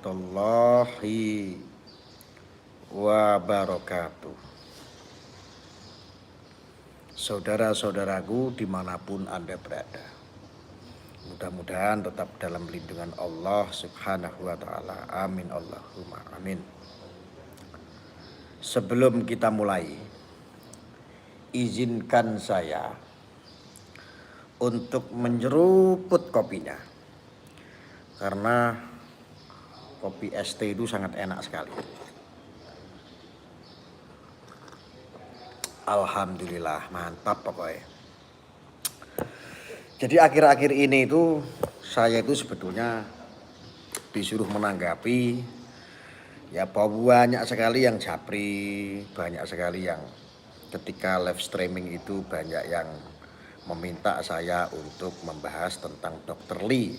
warahmatullahi wabarakatuh. Saudara-saudaraku dimanapun Anda berada, mudah-mudahan tetap dalam lindungan Allah subhanahu wa ta'ala. Amin Allahumma amin. Sebelum kita mulai, izinkan saya untuk menyeruput kopinya, karena kopi ST itu sangat enak sekali. Alhamdulillah, mantap pokoknya. Jadi akhir-akhir ini itu saya itu sebetulnya disuruh menanggapi, ya banyak sekali yang japri, banyak sekali yang ketika live streaming itu banyak yang meminta saya untuk membahas tentang Dr. Lee.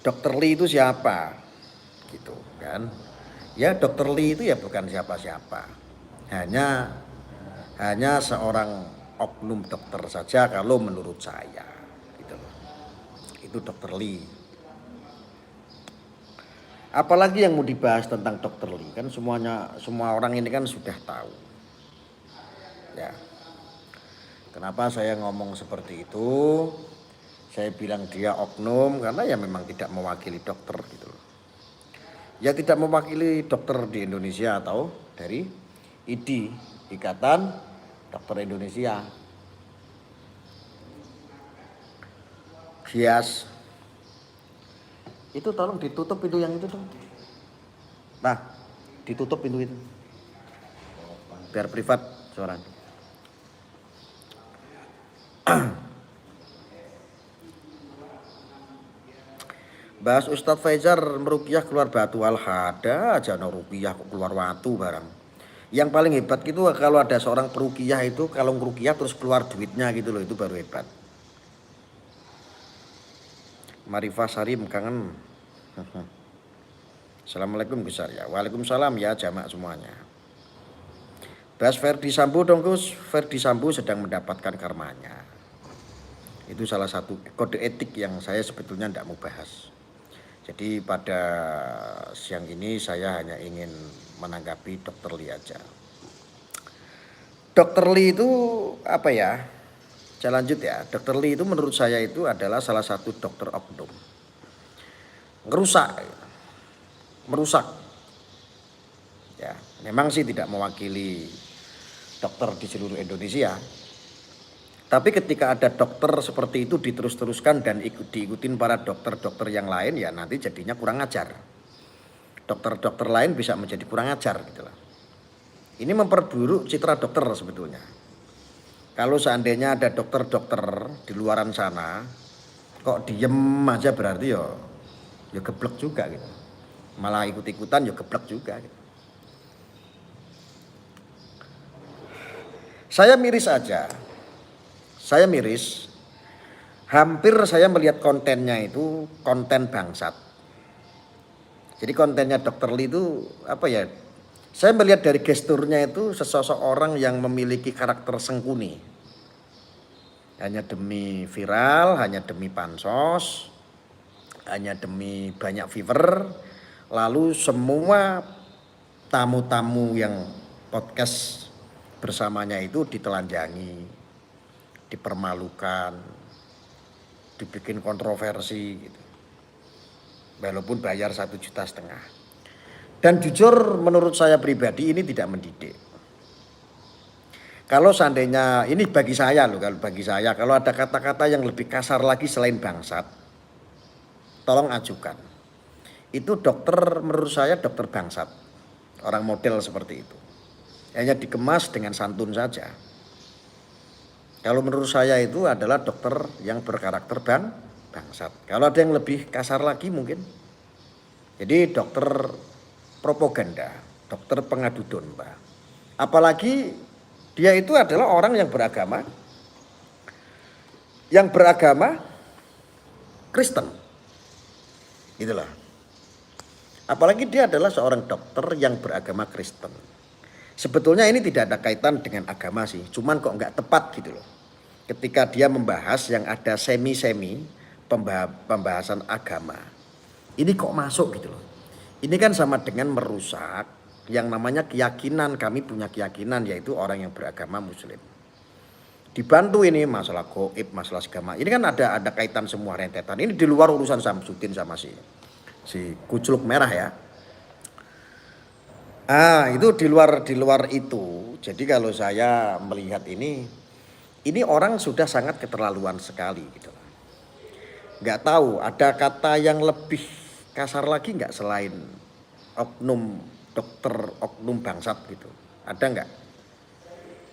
Dr. Lee itu siapa? Gitu kan. Ya Dr. Lee itu ya bukan siapa-siapa. Hanya seorang oknum dokter saja kalau menurut saya. Gitu loh. Itu Dr. Lee. Apalagi yang mau dibahas tentang Dr. Lee, kan semua orang ini kan sudah tahu. Ya. Kenapa saya ngomong seperti itu? Saya bilang dia oknum karena ya memang tidak mewakili dokter gitu loh. Ya tidak mewakili dokter di Indonesia atau dari IDI, Ikatan Dokter Indonesia. Bias. Itu tolong ditutup pintu yang itu dong. Nah, ditutup pintu itu. Biar privat suaranya. Bahas Ustadz Faizar meruqyah keluar batu, ada aja no ruqyah kok keluar watu barang. Yang paling hebat itu kalau ada seorang peruqyah itu kalau ngeruqyah terus keluar duitnya gitu loh, itu baru hebat. Marifah Sarim kangen. Assalamualaikum Gus ya. Waalaikumsalam ya jamak semuanya. Bahas Ferdi Sambo dong Gus. Ferdi Sambo sedang mendapatkan karmanya. Itu salah satu kode etik yang saya sebetulnya tidak mau bahas. Jadi pada siang ini saya hanya ingin menanggapi Dr. Lee aja. Dr. Lee itu apa ya? Saya lanjut ya. Dr. Lee itu menurut saya itu adalah salah satu dokter oknum. Merusak. Ya, memang sih tidak mewakili dokter di seluruh Indonesia. Tapi ketika ada dokter seperti itu diterus-teruskan dan diikutin para dokter-dokter yang lain, ya nanti jadinya kurang ajar. Dokter-dokter lain bisa menjadi kurang ajar gitu lah. Ini memperburuk citra dokter sebetulnya. Kalau seandainya ada dokter-dokter di luaran sana kok diem aja berarti ya geblek juga gitu. Malah ikut-ikutan ya geblek juga gitu. Saya miris aja. Hampir saya melihat kontennya itu konten bangsat. Jadi kontennya Dr. Lee itu apa ya? Saya melihat dari gesturnya itu sesosok orang yang memiliki karakter sengkuni. Hanya demi viral, hanya demi pansos, hanya demi banyak viewer. Lalu semua tamu-tamu yang podcast bersamanya itu ditelanjangi, dipermalukan, dibikin kontroversi gitu. Walaupun bayar 1,5 juta. Dan jujur menurut saya pribadi ini tidak mendidik. Kalau seandainya ini bagi saya kalau ada kata-kata yang lebih kasar lagi selain bangsat, tolong ajukan. Itu dokter menurut saya dokter bangsat. Orang model seperti itu. Hanya dikemas dengan santun saja. Kalau menurut saya itu adalah dokter yang berkarakter bangsat. Kalau ada yang lebih kasar lagi mungkin. Jadi dokter propaganda, dokter pengadu domba. Apalagi dia itu adalah orang yang beragama Kristen. Itulah. Apalagi dia adalah seorang dokter yang beragama Kristen. Sebetulnya ini tidak ada kaitan dengan agama sih, cuman kok nggak tepat gitu loh. Ketika dia membahas yang ada semi-semi pembahasan agama. Ini kok masuk gitu loh. Ini kan sama dengan merusak yang namanya keyakinan. Kami punya keyakinan yaitu orang yang beragama Muslim. Dibantu ini masalah goib, masalah agama. Ini kan ada kaitan semua rentetan. Ini di luar urusan Samsudin sama si kuculuk merah ya. Itu di luar itu. Jadi kalau saya melihat ini orang sudah sangat keterlaluan sekali gitu. Nggak tahu ada kata yang lebih kasar lagi nggak selain oknum dokter, oknum bangsat gitu. Ada nggak?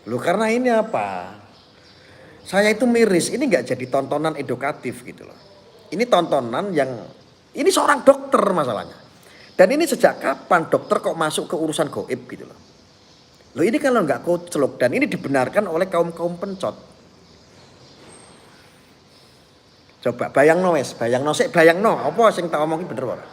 Loh karena ini apa? Saya itu miris, ini nggak jadi tontonan edukatif gitu loh. Ini tontonan yang, ini seorang dokter masalahnya. Dan ini sejak kapan dokter kok masuk ke urusan goib gitu loh. Loh ini kalau nggak koclok dan ini dibenarkan oleh kaum-kaum pencot. Coba bayangno wes, bayangno apa sing tak omongin bener ora?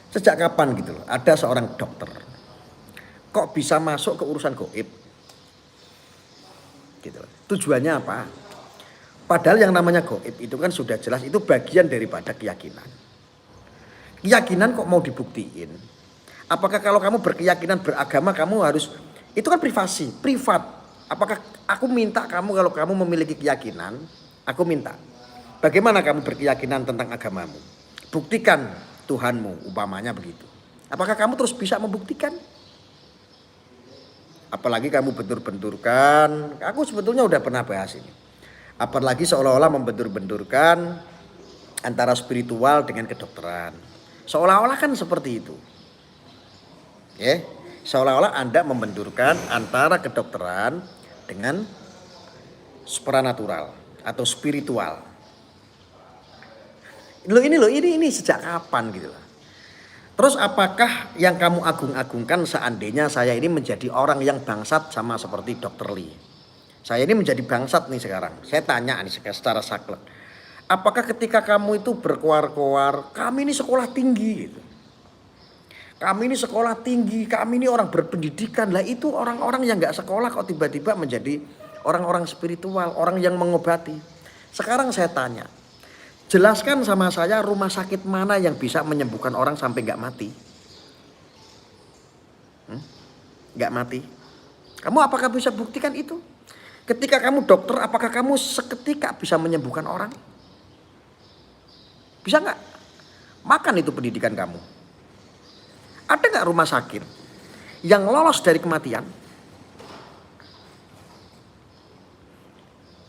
Sejak kapan gitu loh, ada seorang dokter kok bisa masuk ke urusan goib? Gitu loh. Tujuannya apa? Padahal yang namanya goib itu kan sudah jelas itu bagian daripada keyakinan. Keyakinan kok mau dibuktiin? Apakah kalau kamu berkeyakinan beragama kamu harus, itu kan privasi, privat. Apakah aku minta kamu kalau kamu memiliki keyakinan, aku minta. Bagaimana kamu berkeyakinan tentang agamamu? Buktikan Tuhanmu, umpamanya begitu. Apakah kamu terus bisa membuktikan? Apalagi kamu bentur-benturkan, aku sebetulnya udah pernah bahas ini. Apalagi seolah-olah membentur-benturkan antara spiritual dengan kedokteran. Seolah-olah kan seperti itu. Ya, seolah-olah Anda membenturkan antara kedokteran dengan supranatural atau spiritual. Ini sejak kapan gitu loh. Terus apakah yang kamu agung-agungkan seandainya saya ini menjadi orang yang bangsat sama seperti Dr. Lee? Saya ini menjadi bangsat nih sekarang. Saya tanya nih secara saklek. Apakah ketika kamu itu berkoar-koar, kami ini sekolah tinggi gitu. Kami ini sekolah tinggi, kami ini orang berpendidikan. Lah itu orang-orang yang gak sekolah kok tiba-tiba menjadi orang-orang spiritual, orang yang mengobati. Sekarang saya tanya, jelaskan sama saya rumah sakit mana yang bisa menyembuhkan orang sampai gak mati? Gak mati. Kamu apakah bisa buktikan itu? Ketika kamu dokter, apakah kamu seketika bisa menyembuhkan orang? Bisa gak? Makan itu pendidikan kamu. Ada gak rumah sakit yang lolos dari kematian?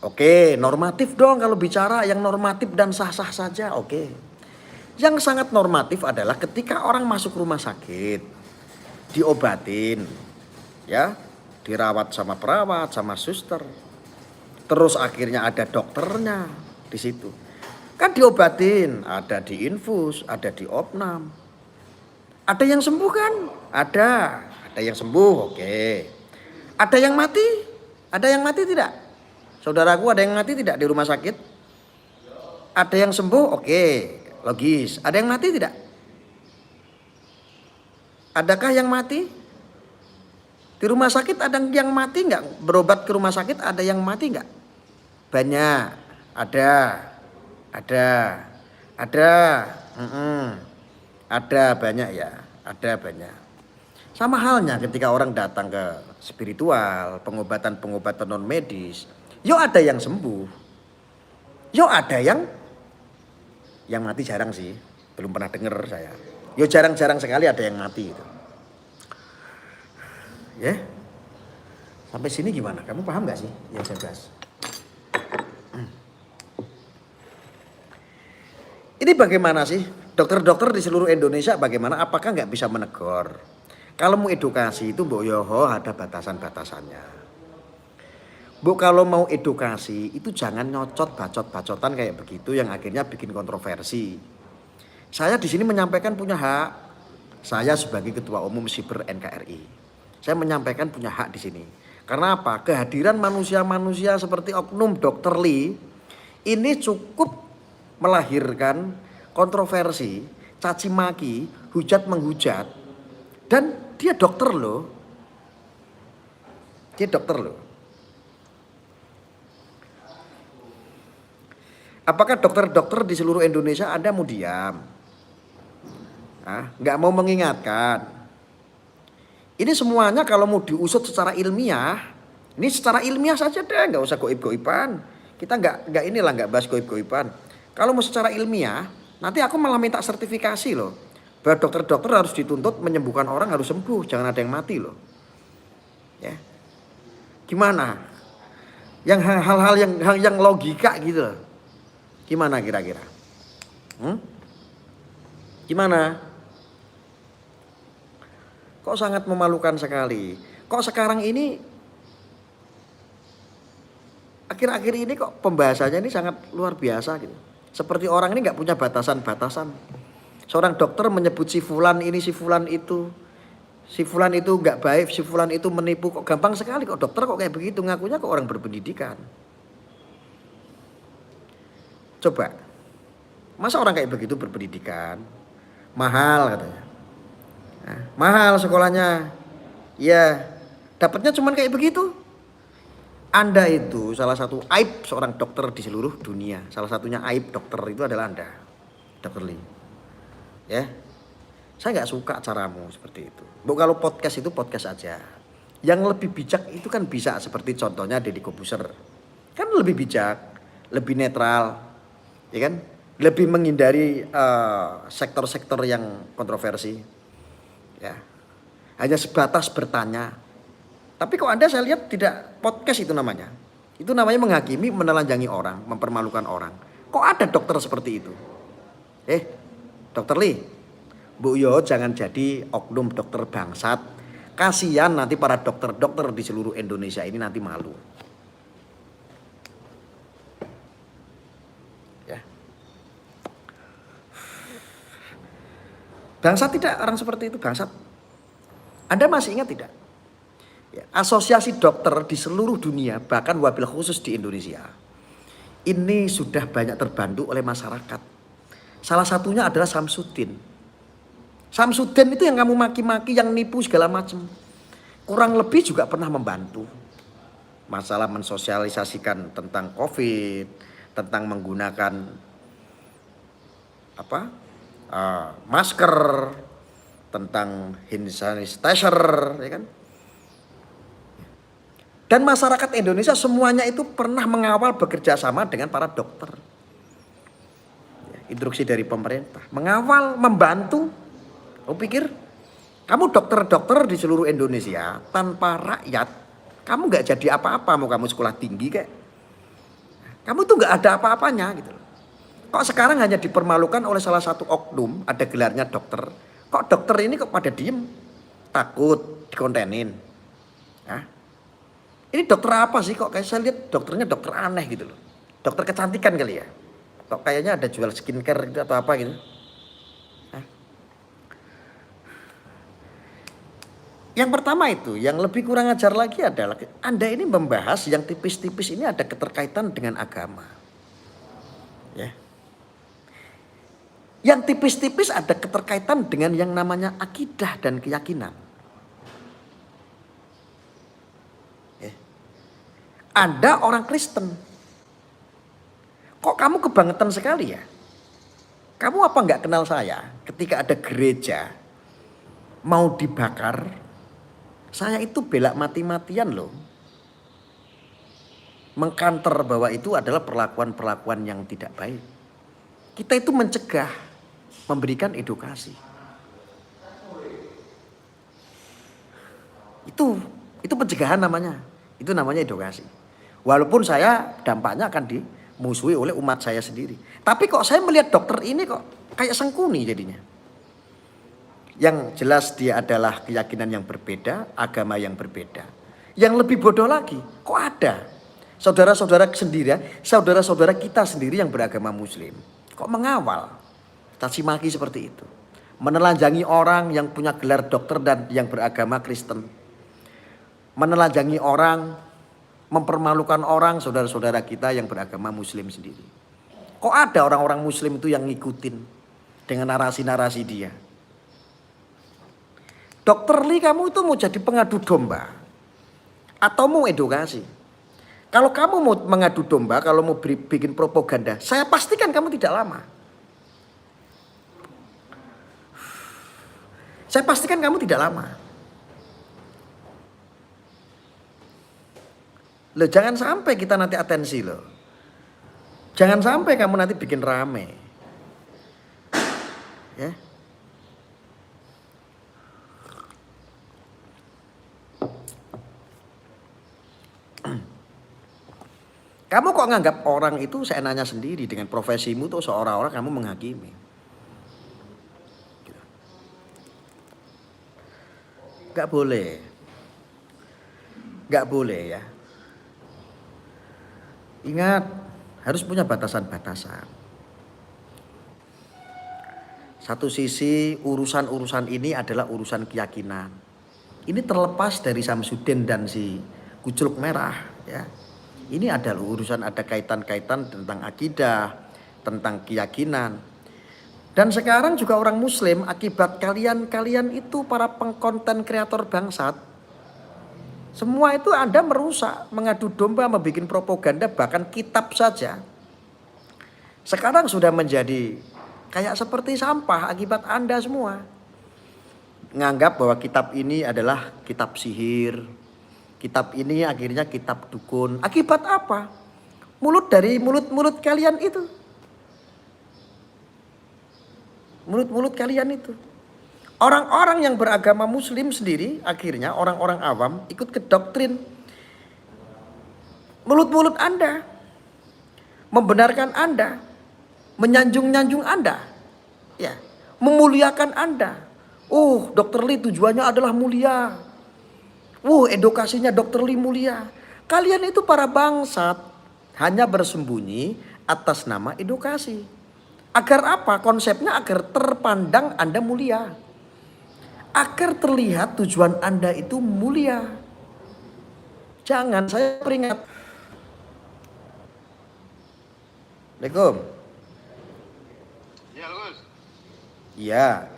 Oke, normatif dong kalau bicara yang normatif dan sah-sah saja, oke. Yang sangat normatif adalah ketika orang masuk rumah sakit, diobatin, ya, dirawat sama perawat, sama suster. Terus akhirnya ada dokternya di situ. Kan diobatin, ada diinfus, ada diopnam. Ada yang sembuh kan? Ada yang sembuh, oke. Ada yang mati? Ada yang mati tidak? Saudaraku ada yang mati tidak di rumah sakit? Ada yang sembuh? Oke, logis. Ada yang mati tidak? Adakah yang mati? Di rumah sakit ada yang mati nggak? Berobat ke rumah sakit ada yang mati nggak? Banyak. Ada. Ada banyak ya. Ada banyak. Sama halnya ketika orang datang ke spiritual, pengobatan non medis. Yo ada yang sembuh. Yo ada yang mati jarang sih. Belum pernah dengar saya. Yo jarang-jarang sekali ada yang mati itu. Ya. Sampai sini gimana? Kamu paham gak sih yang saya bahas? Ini bagaimana sih? Dokter-dokter di seluruh Indonesia bagaimana? Apakah nggak bisa menegur? Kalau mau edukasi itu Mbok Yoho ada batasan-batasannya. Bu kalau mau edukasi itu jangan nyocot bacot-bacotan kayak begitu yang akhirnya bikin kontroversi. Saya di sini menyampaikan punya hak. Saya sebagai Ketua Umum Siber NKRI, saya menyampaikan punya hak di sini. Karena apa? Kehadiran manusia-manusia seperti oknum Dr. Lee ini cukup melahirkan kontroversi, caci maki, hujat menghujat, dan dia dokter loh. Dia dokter loh. Apakah dokter-dokter di seluruh Indonesia Anda mau diam? Nggak mau mengingatkan. Ini semuanya kalau mau diusut secara ilmiah, ini secara ilmiah saja deh, nggak usah goib-goiban. Kita nggak bahas goib-goiban. Kalau mau secara ilmiah, nanti aku malah minta sertifikasi loh. Bahwa dokter-dokter harus dituntut menyembuhkan orang harus sembuh, jangan ada yang mati loh. Ya, gimana? Yang hal-hal yang logika gitu loh. Gimana kira-kira? Gimana? Kok sangat memalukan sekali. Kok sekarang ini akhir-akhir ini kok pembahasannya ini sangat luar biasa gitu. Seperti orang ini nggak punya batasan-batasan. Seorang dokter menyebut si fulan ini, si fulan itu. Si fulan itu nggak baik, si fulan itu menipu. Kok gampang sekali kok dokter kok kayak begitu. Ngakunya kok orang berpendidikan. Coba. Masa orang kayak begitu berpendidikan? Mahal katanya. Nah, mahal sekolahnya. Ya, dapatnya cuman kayak begitu. Anda itu salah satu aib seorang dokter di seluruh dunia. Salah satunya aib dokter itu adalah Anda, Dokter Lee. Ya, saya nggak suka caramu seperti itu. Bu, kalau podcast itu podcast aja. Yang lebih bijak itu kan bisa seperti contohnya Deddy Kobuser. Kan lebih bijak, lebih netral, ya kan? Lebih menghindari sektor-sektor yang kontroversi. Ya, hanya sebatas bertanya. Tapi kok Anda saya lihat tidak podcast itu namanya. Itu namanya menghakimi, menelanjangi orang, mempermalukan orang. Kok ada dokter seperti itu? Dokter Lee, Bu Yo jangan jadi oknum dokter bangsat. Kasihan nanti para dokter-dokter di seluruh Indonesia ini nanti malu. Ya. Bangsat tidak orang seperti itu, bangsat. Anda masih ingat tidak? Asosiasi dokter di seluruh dunia, bahkan wabil khusus di Indonesia, ini sudah banyak terbantu oleh masyarakat. Salah satunya adalah Samsudin. Samsudin itu yang kamu maki-maki, yang nipu segala macam. Kurang lebih juga pernah membantu. Masalah mensosialisasikan tentang COVID, tentang menggunakan masker, tentang hand sanitizer, ya kan? Dan masyarakat Indonesia semuanya itu pernah mengawal bekerja sama dengan para dokter. Instruksi dari pemerintah. Mengawal, membantu. Kamu pikir kamu dokter-dokter di seluruh Indonesia tanpa rakyat, kamu gak jadi apa-apa mau kamu sekolah tinggi kayak. Kamu tuh gak ada apa-apanya gitu. Kok sekarang hanya dipermalukan oleh salah satu oknum, ada gelarnya dokter. Kok dokter ini kok pada diem? Takut dikontenin. Ini dokter apa sih kok kayak saya lihat dokternya dokter aneh gitu loh. Dokter kecantikan kali ya. Kok kayaknya ada jual skincare gitu atau apa gitu. Yang pertama itu, yang lebih kurang ajar lagi adalah Anda ini membahas yang tipis-tipis ini ada keterkaitan dengan agama. Ya. Yang tipis-tipis ada keterkaitan dengan yang namanya akidah dan keyakinan. Anda orang Kristen. Kok kamu kebangetan sekali ya? Kamu apa nggak kenal saya? Ketika ada gereja mau dibakar, saya itu bela mati-matian loh. Mengkanter bahwa itu adalah perlakuan-perlakuan yang tidak baik. Kita itu mencegah, memberikan edukasi. Itu pencegahan namanya. Itu namanya edukasi. Walaupun saya dampaknya akan dimusuhi oleh umat saya sendiri. Tapi kok saya melihat dokter ini kok kayak sengkuni jadinya. Yang jelas dia adalah keyakinan yang berbeda, agama yang berbeda. Yang lebih bodoh lagi, kok ada saudara-saudara sendiri, saudara-saudara kita sendiri yang beragama Muslim, kok mengawal caci maki seperti itu. Menelanjangi orang yang punya gelar dokter dan yang beragama Kristen. Menelanjangi orang, mempermalukan orang, saudara-saudara kita yang beragama Muslim sendiri. Kok ada orang-orang Muslim itu yang ngikutin dengan narasi-narasi dia? Dokter Lee, kamu itu mau jadi pengadu domba atau mau edukasi? Kalau kamu mau mengadu domba, kalau mau bikin propaganda, saya pastikan kamu tidak lama. Saya pastikan kamu tidak lama. Loh, jangan sampai kita nanti atensi loh. Jangan sampai kamu nanti bikin rame. Ya. Kamu kok nganggap orang itu seenaknya sendiri dengan profesimu tuh seolah-olah kamu menghakimi. Gak boleh. Gak boleh ya. Ingat, harus punya batasan-batasan. Satu sisi urusan-urusan ini adalah urusan keyakinan. Ini terlepas dari Samsudin dan si Kuculuk Merah ya. Ini adalah urusan, ada kaitan-kaitan tentang akidah, tentang keyakinan. Dan sekarang juga orang Muslim, akibat kalian itu para pengkonten kreator bangsat, semua itu Anda merusak, mengadu domba, membuat propaganda, bahkan kitab saja. Sekarang sudah menjadi kayak seperti sampah akibat Anda semua. Nganggap bahwa kitab ini adalah kitab sihir. Kitab ini akhirnya kitab dukun. Akibat apa? Dari mulut kalian itu. Mulut kalian itu. Orang-orang yang beragama Muslim sendiri akhirnya orang-orang awam ikut ke doktrin mulut Anda. Membenarkan Anda. Menyanjung-nyanjung Anda. Ya, memuliakan Anda. Oh, Dr. Lee tujuannya adalah mulia. Edukasinya Dr. Lee mulia. Kalian itu para bangsat hanya bersembunyi atas nama edukasi. Agar apa? Konsepnya agar terpandang Anda mulia. Agar terlihat tujuan Anda itu mulia. Jangan, saya peringat. Assalamualaikum. Iya, Gus. Iya.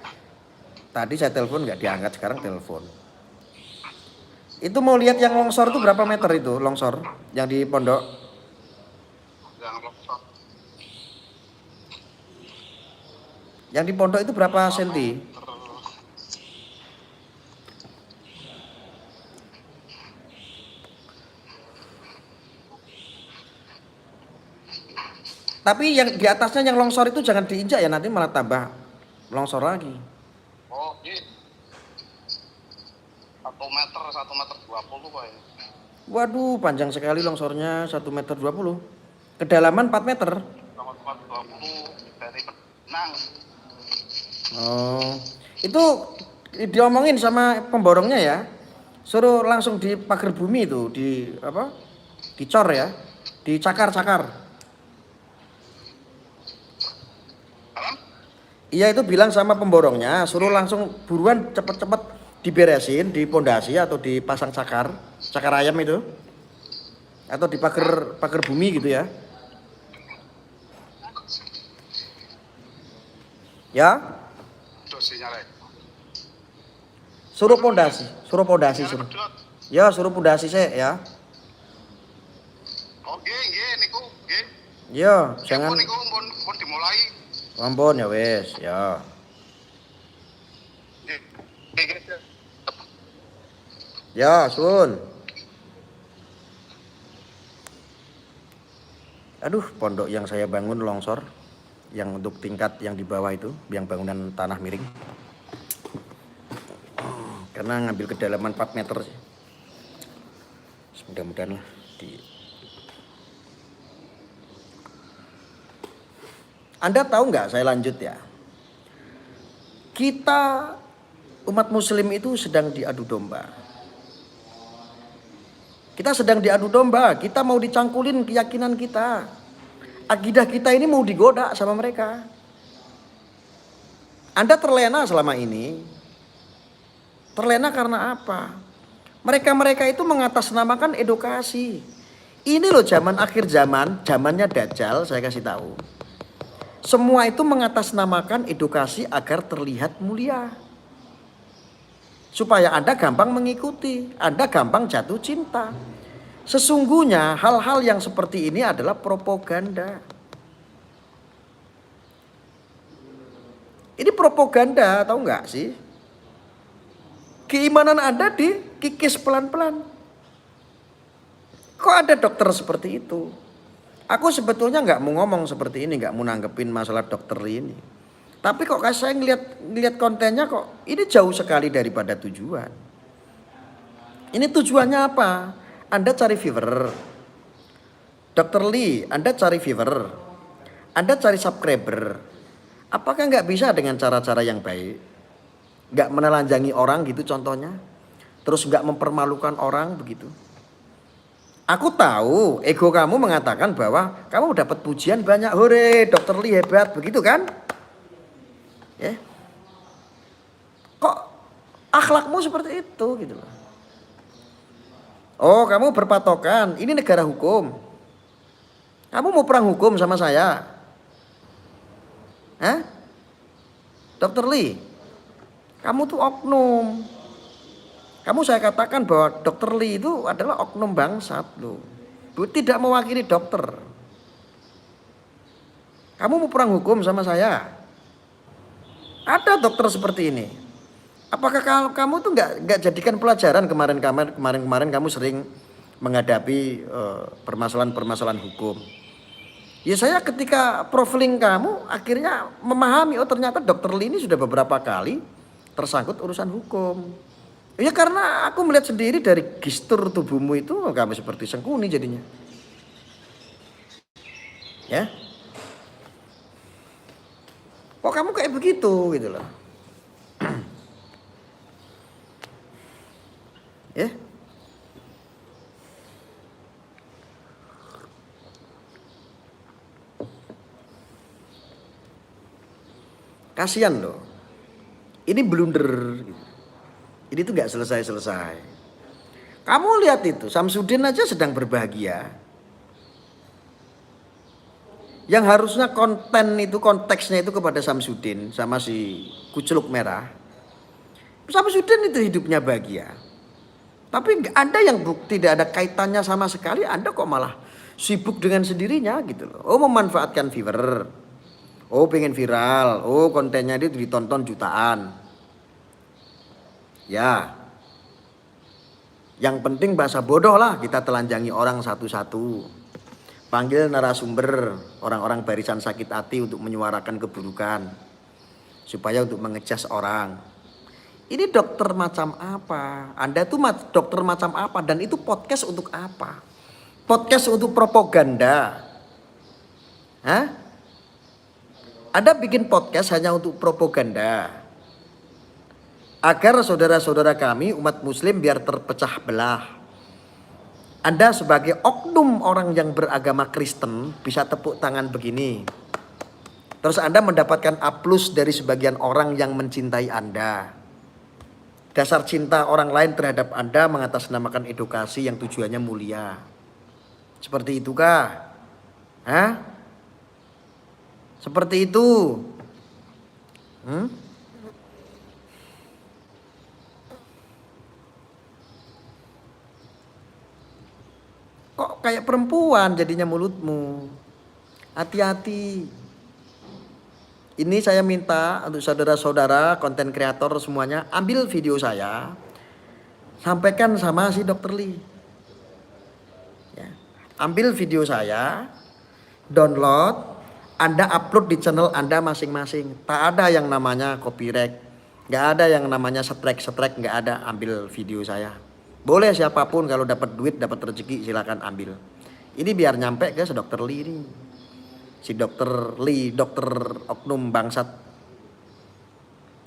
Tadi saya telepon nggak diangkat, sekarang telepon. Itu mau lihat yang longsor itu berapa meter itu longsor yang di pondok? Yang longsor. Yang di pondok itu berapa senti? Tapi yang di atasnya yang longsor itu jangan diinjak ya, nanti malah tambah longsor lagi. Oh, ini 1 meter 20 Pak ya. Waduh, panjang sekali longsornya, 1,20 meter. Kedalaman 4 meter. 20 dari benang. Oh, itu diomongin sama pemborongnya ya. Suruh langsung di pagar bumi itu, di apa? Dicor ya, dicakar-cakar. Iya, itu bilang sama pemborongnya, suruh langsung buruan cepet-cepet diberesin di pondasi atau dipasang cakar ayam itu, atau di pagar bumi gitu ya. Ya. Suruh pondasi suruh. Ya, suruh pondasi saya ya. Oke, nggih niku, nggih. Ya, jangan. Niku pun dimulai. Ampun ya wes, ya. Ya, Sun. Aduh, pondok yang saya bangun longsor. Yang untuk tingkat yang di bawah itu, yang bangunan tanah miring. Karena ngambil kedalaman 4 meter sih. Mudah-mudahan lah Anda tahu nggak, saya lanjut ya. Kita umat muslim itu sedang diadu domba. Kita sedang diadu domba, kita mau dicangkulin keyakinan kita. Akidah kita ini mau digoda sama mereka. Anda terlena selama ini. Terlena karena apa? Mereka itu mengatasnamakan edukasi. Ini loh zaman akhir zaman, zamannya Dajjal, saya kasih tahu. Semua itu mengatasnamakan edukasi agar terlihat mulia. Supaya Anda gampang mengikuti, Anda gampang jatuh cinta. Sesungguhnya hal-hal yang seperti ini adalah propaganda. Ini propaganda, tahu nggak sih? Keimanan Anda dikikis pelan-pelan. Kok ada dokter seperti itu? Aku sebetulnya nggak mau ngomong seperti ini, nggak mau nanggepin masalah dokter ini. Tapi kok saya ngeliat kontennya kok ini jauh sekali daripada tujuan. Ini tujuannya apa? Anda cari viewer. Dr. Lee, Anda cari viewer. Anda cari subscriber. Apakah nggak bisa dengan cara-cara yang baik? Nggak menelanjangi orang gitu contohnya. Terus nggak mempermalukan orang begitu. Aku tahu ego kamu mengatakan bahwa kamu dapat pujian banyak. Hore, Dr. Lee hebat begitu kan? Ya. Kok akhlakmu seperti itu gitu loh. Oh, kamu berpatokan, ini negara hukum. Kamu mau perang hukum sama saya? Hah? Dr. Lee, kamu tuh oknum. Kamu saya katakan bahwa Dr. Lee itu adalah oknum bangsat loh. Tidak mewakili dokter. Kamu mau perang hukum sama saya? Ada dokter seperti ini. Apakah kamu tuh nggak jadikan pelajaran kemarin kamu sering menghadapi permasalahan hukum? Ya saya ketika profiling kamu akhirnya memahami oh ternyata Dr. Lee ini sudah beberapa kali tersangkut urusan hukum. Ya karena aku melihat sendiri dari gestur tubuhmu itu kamu seperti Sengkuni jadinya. Ya. Kok kamu kayak begitu gitu loh. Ya. Kasihan loh. Ini blunder. Ini tuh gak selesai-selesai. Kamu lihat itu, Samsudin aja sedang berbahagia. Yang harusnya konten itu, konteksnya itu kepada Samsudin sama si Kuceluk Merah. Samsudin itu hidupnya bahagia. Tapi Anda yang tidak ada kaitannya sama sekali, Anda kok malah sibuk dengan sendirinya gitu loh. Oh memanfaatkan viewer. Oh pengen viral, oh kontennya itu ditonton jutaan. Ya, yang penting bahasa bodoh lah kita telanjangi orang satu-satu. Panggil narasumber, orang-orang barisan sakit hati untuk menyuarakan keburukan. Supaya untuk mengecas orang. Ini dokter macam apa? Anda tuh dokter macam apa? Dan itu podcast untuk apa? Podcast untuk propaganda. Hah? Anda bikin podcast hanya untuk propaganda. Agar saudara-saudara kami umat muslim biar terpecah belah. Anda sebagai oknum orang yang beragama Kristen bisa tepuk tangan begini. Terus Anda mendapatkan aplaus dari sebagian orang yang mencintai Anda. Dasar cinta orang lain terhadap Anda mengatasnamakan edukasi yang tujuannya mulia. Seperti itukah? Hah? Seperti itu. Kok kayak perempuan jadinya mulutmu? Hati-hati. Ini saya minta untuk saudara-saudara konten kreator semuanya ambil video saya, sampaikan sama si Dr. Lee. Ya. Ambil video saya, download. Anda upload di channel Anda masing-masing. Tak ada yang namanya copyright. Gak ada yang namanya strike, gak ada. Ambil video saya. Boleh siapapun kalau dapat duit, dapat rezeki silakan ambil. Ini biar nyampe ke si Dr. Lee ini. Si Dr. Lee, dokter oknum bangsat.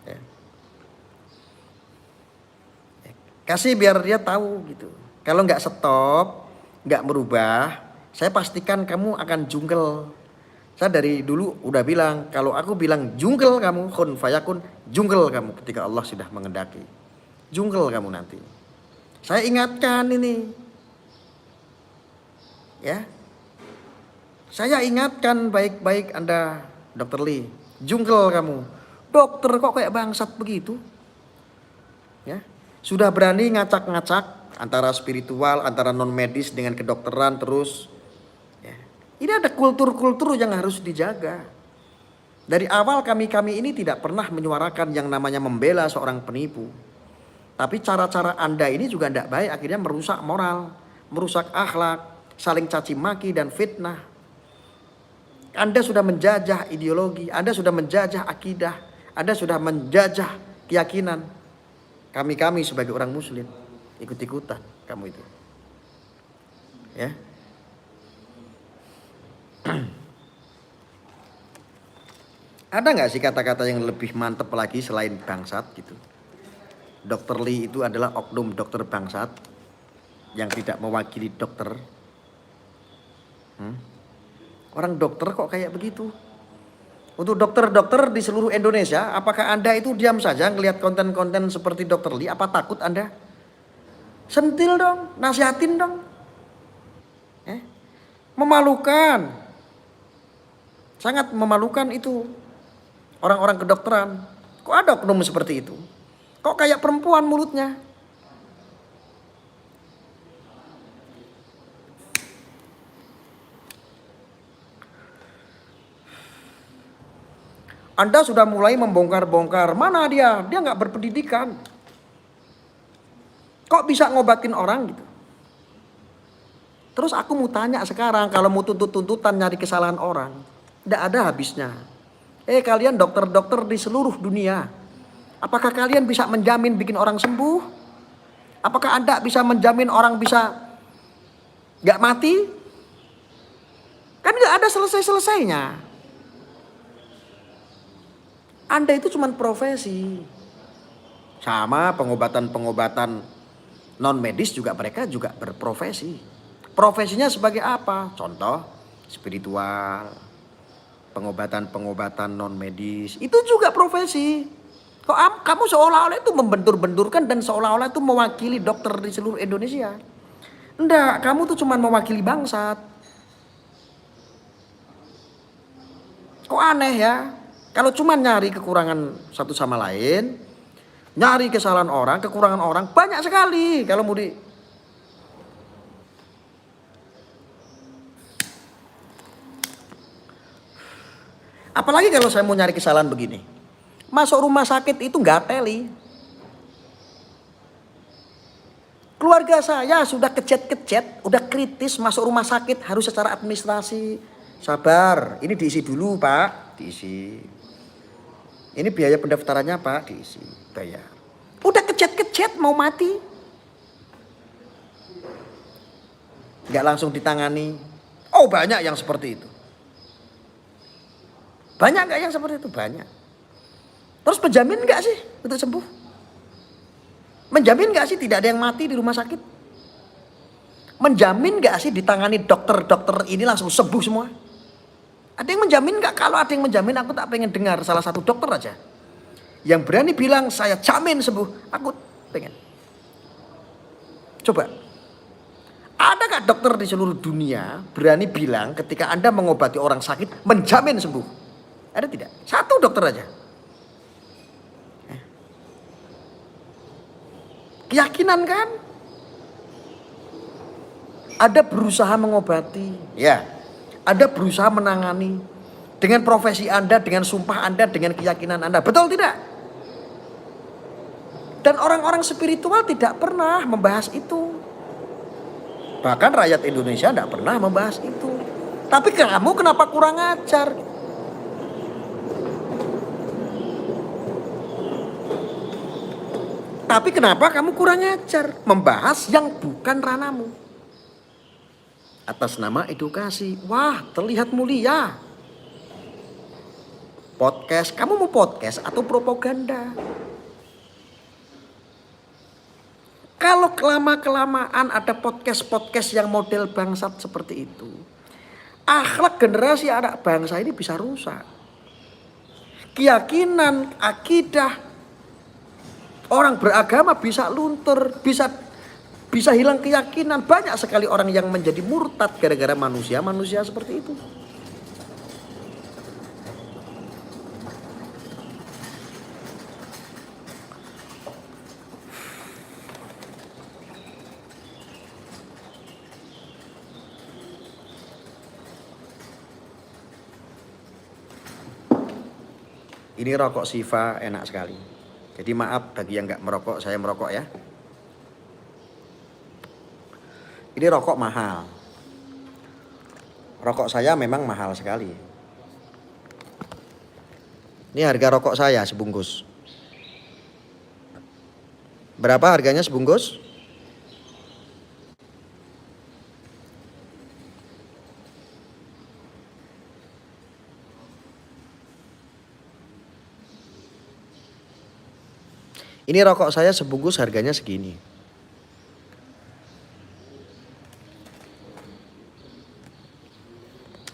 Ya. Kasih biar dia tahu gitu. Kalau gak stop, gak merubah, saya pastikan kamu akan jungkel. Saya dari dulu udah bilang, kalau aku bilang jungkel kamu, kun fayakun, jungkel kamu ketika Allah sudah mengendaki. Jungkel kamu nanti. Saya ingatkan ini. Ya. Saya ingatkan baik-baik Anda, Dr. Lee. Jungkel kamu. Dokter kok kayak bangsat begitu? Ya. Sudah berani ngacak-ngacak antara spiritual, antara non medis dengan kedokteran terus. Ya. Ini ada kultur-kultur yang harus dijaga. Dari awal kami ini tidak pernah menyuarakan yang namanya membela seorang penipu. Tapi cara-cara Anda ini juga tidak baik, akhirnya merusak moral, merusak akhlak, saling caci maki dan fitnah. Anda sudah menjajah ideologi, Anda sudah menjajah akidah, Anda sudah menjajah keyakinan. Kami sebagai orang muslim ikut-ikutan kamu itu. Ya. Ada nggak sih kata-kata yang lebih mantep lagi selain bangsat gitu? Dr. Lee itu adalah oknum dokter bangsat yang tidak mewakili dokter. Orang dokter kok kayak begitu? Untuk dokter-dokter di seluruh Indonesia, apakah Anda itu diam saja ngelihat konten-konten seperti Dr. Lee? Apa takut Anda? Sentil dong, nasihatin dong. Memalukan. Sangat memalukan itu. Orang-orang kedokteran. Kok ada oknum seperti itu? Kok kayak perempuan mulutnya? Anda sudah mulai membongkar-bongkar. Mana dia? Dia nggak berpendidikan. Kok bisa ngobatin orang gitu? Terus aku mau tanya sekarang, kalau mau tuntut-tuntutan nyari kesalahan orang, tidak ada habisnya. Kalian dokter-dokter di seluruh dunia, apakah kalian bisa menjamin bikin orang sembuh? Apakah Anda bisa menjamin orang bisa nggak mati? Kan nggak ada selesai-selesainya. Anda itu cuma profesi. Sama pengobatan-pengobatan non medis juga, mereka juga berprofesi. Profesinya sebagai apa? Contoh spiritual, pengobatan-pengobatan non medis, itu juga profesi. Kok kamu seolah-olah itu membentur-benturkan dan seolah-olah itu mewakili dokter di seluruh Indonesia? Enggak, kamu tuh cuma mewakili bangsat. Kok aneh ya? Kalau cuma nyari kekurangan satu sama lain, nyari kesalahan orang, kekurangan orang, banyak sekali. Kalau mau apalagi kalau saya mau nyari kesalahan begini. Masuk rumah sakit itu nggak teli. Keluarga saya sudah kecet-kecet, udah kritis masuk rumah sakit, harus secara administrasi. Sabar, ini diisi dulu Pak, diisi. Ini biaya pendaftarannya Pak, diisi, bayar. Udah kecet-kecet mau mati. Nggak langsung ditangani. Oh banyak yang seperti itu. Banyak nggak yang seperti itu? Banyak. Terus menjamin nggak sih untuk sembuh? Menjamin nggak sih tidak ada yang mati di rumah sakit? Menjamin nggak sih ditangani dokter-dokter ini langsung sembuh semua? Ada yang menjamin nggak? Kalau ada yang menjamin, aku tak pengen dengar salah satu dokter aja yang berani bilang saya jamin sembuh. Aku pengen. Coba. Ada nggak dokter di seluruh dunia berani bilang ketika Anda mengobati orang sakit menjamin sembuh? Ada tidak? Satu dokter aja. Keyakinan kan? Ada berusaha mengobati, ya. Ada berusaha menangani dengan profesi Anda, dengan sumpah Anda, dengan keyakinan Anda. Betul tidak? Dan orang-orang spiritual tidak pernah membahas itu. Bahkan rakyat Indonesia tidak pernah membahas itu. Tapi kamu kenapa kurang ajar? Tapi kenapa kamu kurang ajar membahas yang bukan ranamu? Atas nama edukasi. Wah, terlihat mulia. Podcast, kamu mau podcast atau propaganda? Kalau kelama-kelamaan ada podcast-podcast yang model bangsat seperti itu, akhlak generasi anak bangsa ini bisa rusak. Keyakinan, akidah orang beragama bisa luntur, bisa hilang keyakinan. Banyak sekali orang yang menjadi murtad gara-gara manusia seperti itu. Ini rokok Siva enak sekali. Jadi maaf bagi yang nggak merokok, saya merokok ya. Ini rokok mahal. Rokok saya memang mahal sekali. Ini harga rokok saya sebungkus. Berapa harganya sebungkus? Ini rokok saya sebungkus harganya segini.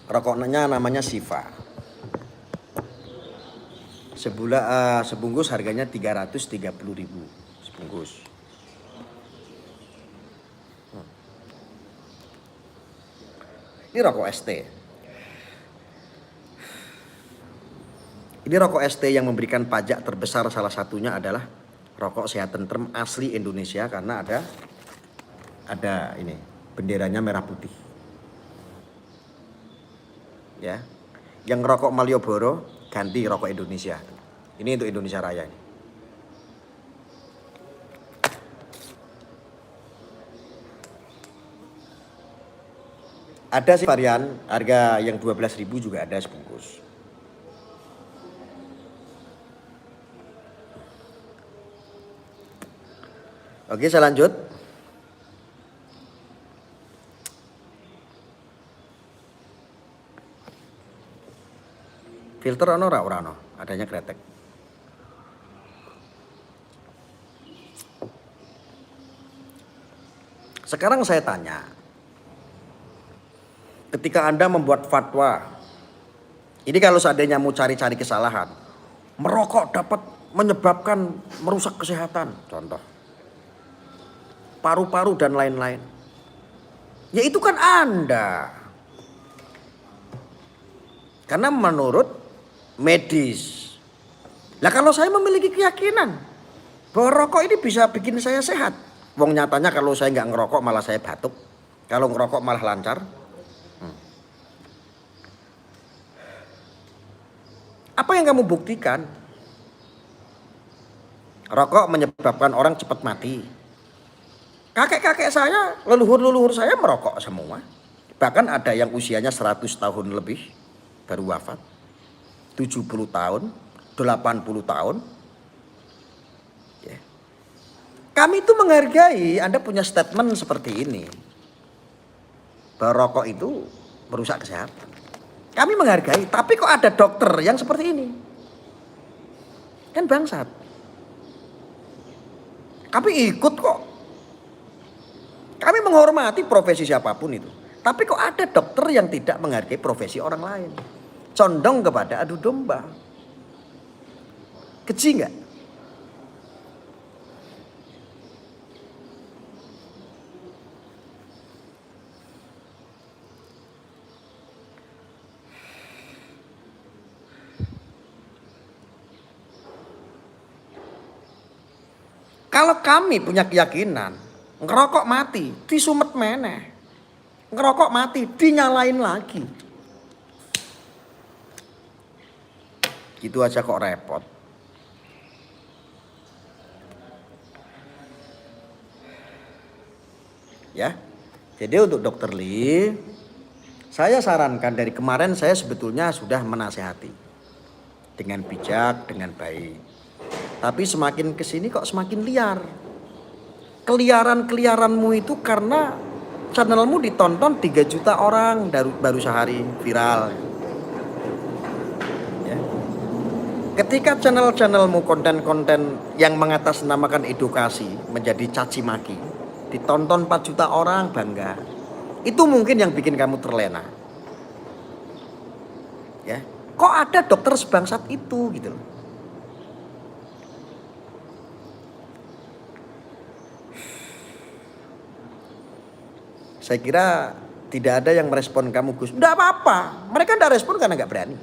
Rokoknya namanya Siva. Sebungkus harganya 330.000 sebungkus. Ini rokok ST. Ini rokok ST yang memberikan pajak terbesar, salah satunya adalah rokok Sehat Tentrem asli Indonesia, karena ada ini benderanya merah putih. Ya. Yang rokok Malioboro ganti rokok Indonesia. Ini untuk Indonesia Raya ini. Ada sih varian harga yang 12.000 juga ada sebungkus. Oke, saya lanjut. Filter ono ora ono, adanya kretek. Sekarang saya tanya, ketika Anda membuat fatwa, ini kalau seandainya mau cari-cari kesalahan, merokok dapat menyebabkan merusak kesehatan, contoh paru-paru dan lain-lain. Ya itu kan Anda. Karena menurut medis. Lah kalau saya memiliki keyakinan bahwa rokok ini bisa bikin saya sehat. Wong nyatanya kalau saya nggak ngerokok malah saya batuk. Kalau ngerokok malah lancar. Apa yang kamu buktikan? Rokok menyebabkan orang cepat mati. Kakek-kakek saya, leluhur-leluhur saya merokok semua. Bahkan ada yang usianya 100 tahun lebih baru wafat. 70 tahun, 80 tahun. Ya. Kami itu menghargai Anda punya statement seperti ini. Bahwa rokok itu merusak kesehatan. Kami menghargai, tapi kok ada dokter yang seperti ini? Kan bangsat. Kami ikut kok. Kami menghormati profesi siapapun itu. Tapi kok ada dokter yang tidak menghargai profesi orang lain? Condong kepada adu domba. Keji nggak? Kalau kami punya keyakinan, ngerokok mati, disumet meneh. Ngerokok mati, dinyalain lagi. Gitu aja kok repot. Ya. Jadi untuk Dokter Lee, saya sarankan dari kemarin saya sebetulnya sudah menasehati. Dengan bijak, dengan baik. Tapi semakin kesini kok semakin liar. Keliaran-keliaranmu itu karena channelmu ditonton 3 juta orang baru sehari viral. Ya. Ketika channelmu konten-konten yang mengatasnamakan edukasi menjadi caci maki, ditonton 4 juta orang bangga. Itu mungkin yang bikin kamu terlena. Ya. Kok ada dokter sebangsat itu gitu loh. Saya kira tidak ada yang merespon kamu, Gus. Enggak apa-apa. Mereka enggak respon karena enggak berani.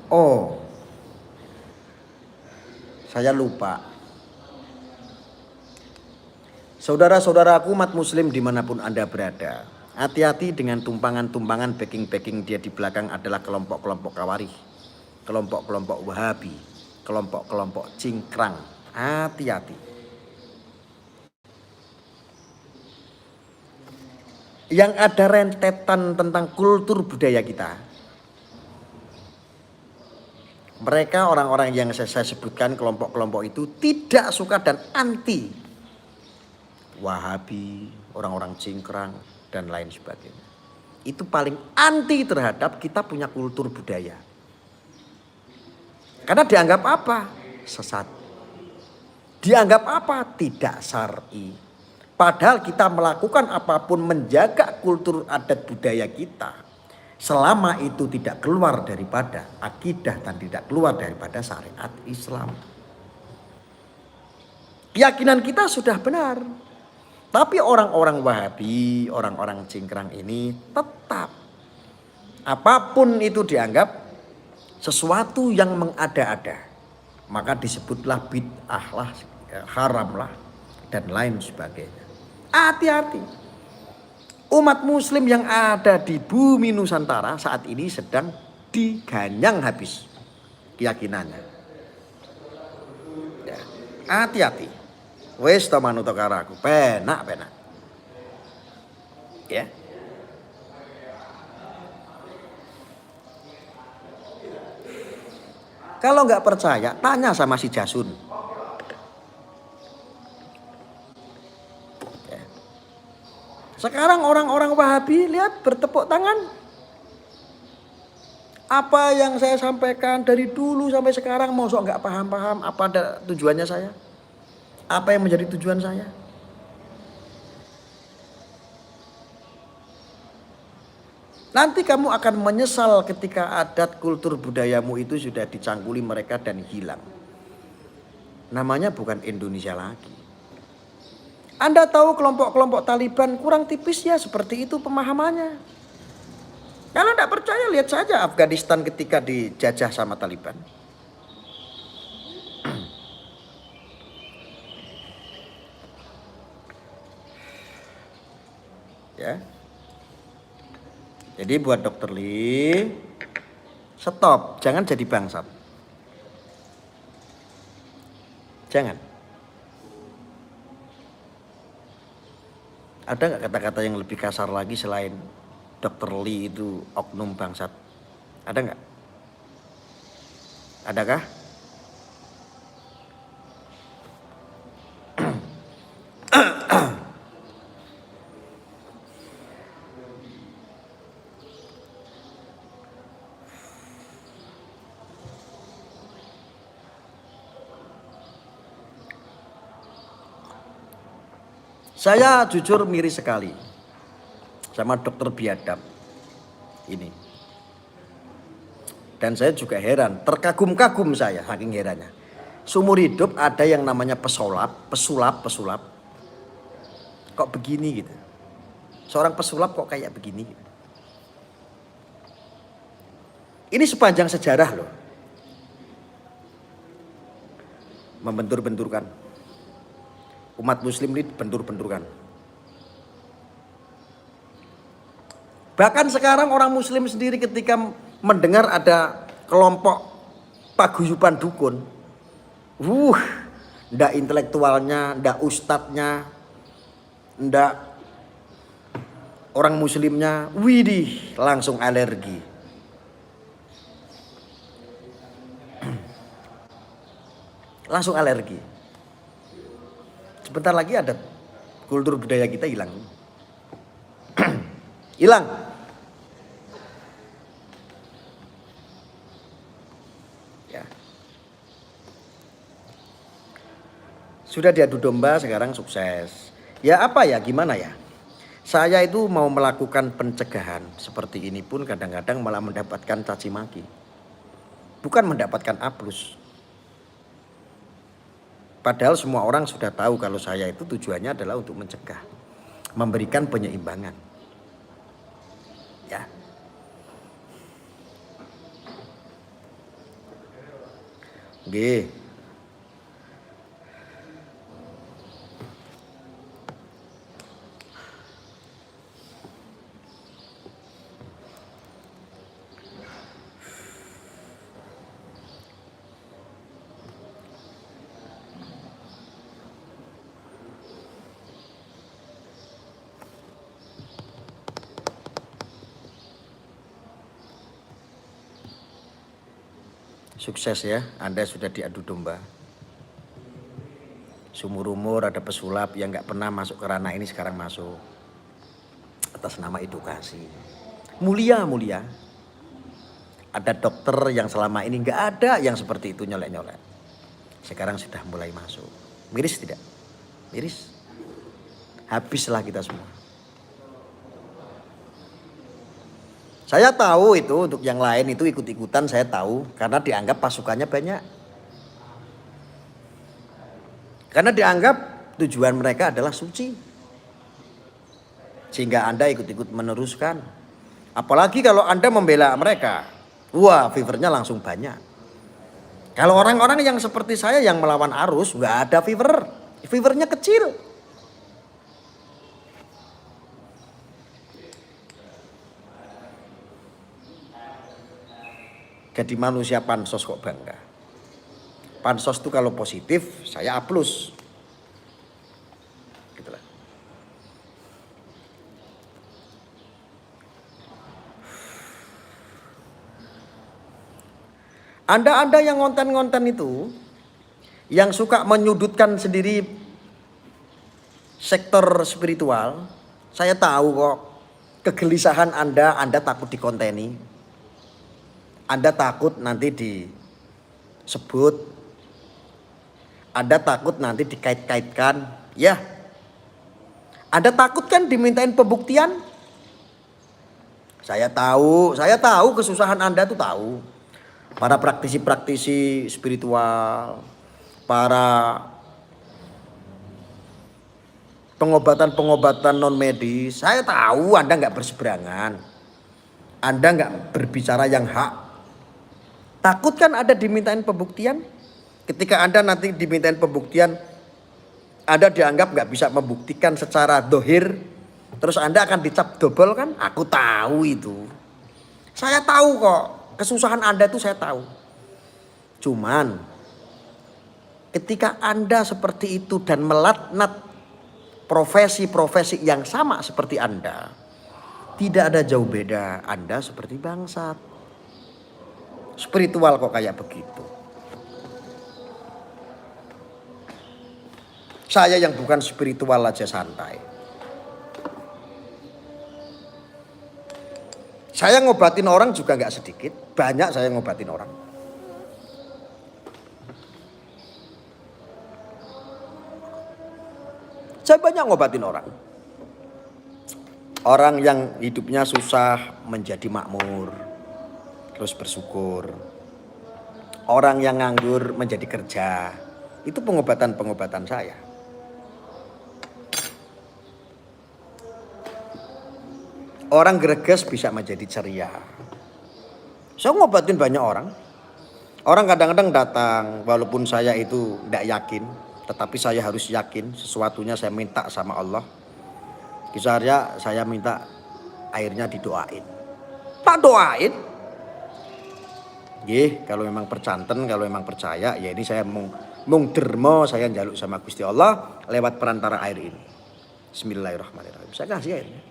Oh. Saya lupa. Saudara-saudaraku umat muslim dimanapun Anda berada, hati-hati dengan tumpangan-tumpangan backing-backing dia di belakang adalah kelompok-kelompok Khawarij, kelompok-kelompok Wahabi, kelompok-kelompok cingkrang. Hati-hati. Yang ada rentetan tentang kultur budaya kita. Mereka orang-orang yang saya sebutkan kelompok-kelompok itu tidak suka dan anti Wahabi, orang-orang cingkrang dan lain sebagainya. Itu paling anti terhadap kita punya kultur budaya. Karena dianggap apa? Sesat. Dianggap apa? Tidak syar'i. Padahal kita melakukan apapun menjaga kultur adat budaya kita. Selama itu tidak keluar daripada akidah dan tidak keluar daripada syariat Islam. Keyakinan kita sudah benar. Tapi orang-orang Wahabi, orang-orang cingkrang ini tetap apapun itu dianggap sesuatu yang mengada-ada. Maka disebutlah bid'ah lah, haram lah dan lain sebagainya. Hati-hati. Umat muslim yang ada di bumi Nusantara saat ini sedang diganyang habis keyakinannya. Ya, hati-hati. Wes to manut karo aku, penak. Ya. Kalau nggak percaya, tanya sama si Jasun. Ya. Sekarang orang-orang Wahabi lihat bertepuk tangan. Apa yang saya sampaikan dari dulu sampai sekarang, mosok nggak paham-paham apa ada tujuannya saya? Apa yang menjadi tujuan saya? Nanti kamu akan menyesal ketika adat kultur budayamu itu sudah dicangkuli mereka dan hilang. Namanya bukan Indonesia lagi. Anda tahu kelompok-kelompok Taliban kurang tipis ya seperti itu pemahamannya. Kalau tidak percaya lihat saja Afghanistan ketika dijajah sama Taliban. Ya. Jadi buat Dokter Lee, stop, jangan jadi bangsat. Jangan. Ada nggak kata-kata yang lebih kasar lagi selain Dokter Lee itu oknum bangsat? Ada nggak? Adakah? Saya jujur miris sekali sama dokter biadab ini. Dan saya juga heran, terkagum-kagum saya saking herannya. Seumur hidup ada yang namanya pesulap. Kok begini gitu. Seorang pesulap kok kayak begini. Ini sepanjang sejarah loh. Membentur-benturkan. Umat muslim ini bentur-benturkan. Bahkan sekarang orang muslim sendiri ketika mendengar ada kelompok paguyuban dukun. Ndak intelektualnya, ndak ustadznya, ndak orang muslimnya, widih langsung alergi. Langsung alergi. Sebentar lagi ada kultur budaya kita hilang. Hilang. Ya. Sudah diadu domba sekarang sukses. Ya apa ya gimana ya? Saya itu mau melakukan pencegahan seperti ini pun kadang-kadang malah mendapatkan caci maki. Bukan mendapatkan aplaus. Padahal semua orang sudah tahu kalau saya itu tujuannya adalah untuk mencegah, memberikan penyeimbangan. Ya. Oke. Sukses ya, Anda sudah diadu domba. Seumur umur ada pesulap yang nggak pernah masuk ke ranah ini sekarang masuk. Atas nama edukasi. Mulia. Ada dokter yang selama ini nggak ada yang seperti itu nyolek-nyolek. Sekarang sudah mulai masuk. Miris tidak? Miris. Habislah kita semua. Saya tahu itu untuk yang lain itu ikut-ikutan, saya tahu. Karena dianggap pasukannya banyak. Karena dianggap tujuan mereka adalah suci. Sehingga Anda ikut-ikut meneruskan. Apalagi kalau Anda membela mereka. Wah, fevernya langsung banyak. Kalau orang-orang yang seperti saya yang melawan arus, nggak ada fever. Fevernya kecil. Jadi manusia pansos kok bangga. Pansos itu kalau positif, saya A+. Gitulah. Anda yang ngonten-ngonten itu, yang suka menyudutkan sendiri sektor spiritual, saya tahu kok kegelisahan Anda takut dikonteni. Anda takut nanti disebut. Anda takut nanti dikait-kaitkan. Ya. Anda takut kan dimintain pembuktian? Saya tahu kesusahan Anda tuh tahu. Para praktisi-praktisi spiritual, para pengobatan-pengobatan non medis, saya tahu Anda nggak berseberangan, Anda nggak berbicara yang hak. Takut kan Anda dimintain pembuktian? Ketika Anda nanti dimintain pembuktian, Anda dianggap nggak bisa membuktikan secara dohir, terus Anda akan dicap dobel kan? Aku tahu itu, saya tahu kok. Kesusahan Anda itu saya tahu. Cuman ketika Anda seperti itu dan melaknat profesi-profesi yang sama seperti Anda, tidak ada jauh beda. Anda seperti bangsat. Spiritual kok kayak begitu. Saya yang bukan spiritual aja santai. Saya ngobatin orang juga gak sedikit. Banyak saya ngobatin orang. Saya banyak ngobatin orang. Orang yang hidupnya susah menjadi makmur. Terus bersyukur. Orang yang nganggur menjadi kerja. Itu pengobatan-pengobatan saya. Orang greges bisa menjadi ceria. Saya ngobatin banyak orang. Orang kadang-kadang datang walaupun saya itu tidak yakin. Tetapi saya harus yakin sesuatunya saya minta sama Allah. Kisahnya saya minta airnya didoain. Tak doain. Kalau memang percanten, kalau memang percaya, ya ini saya mung dermo saya njaluk sama Gusti Allah lewat perantara air ini. Bismillahirrahmanirrahim. Saya kasih airnya.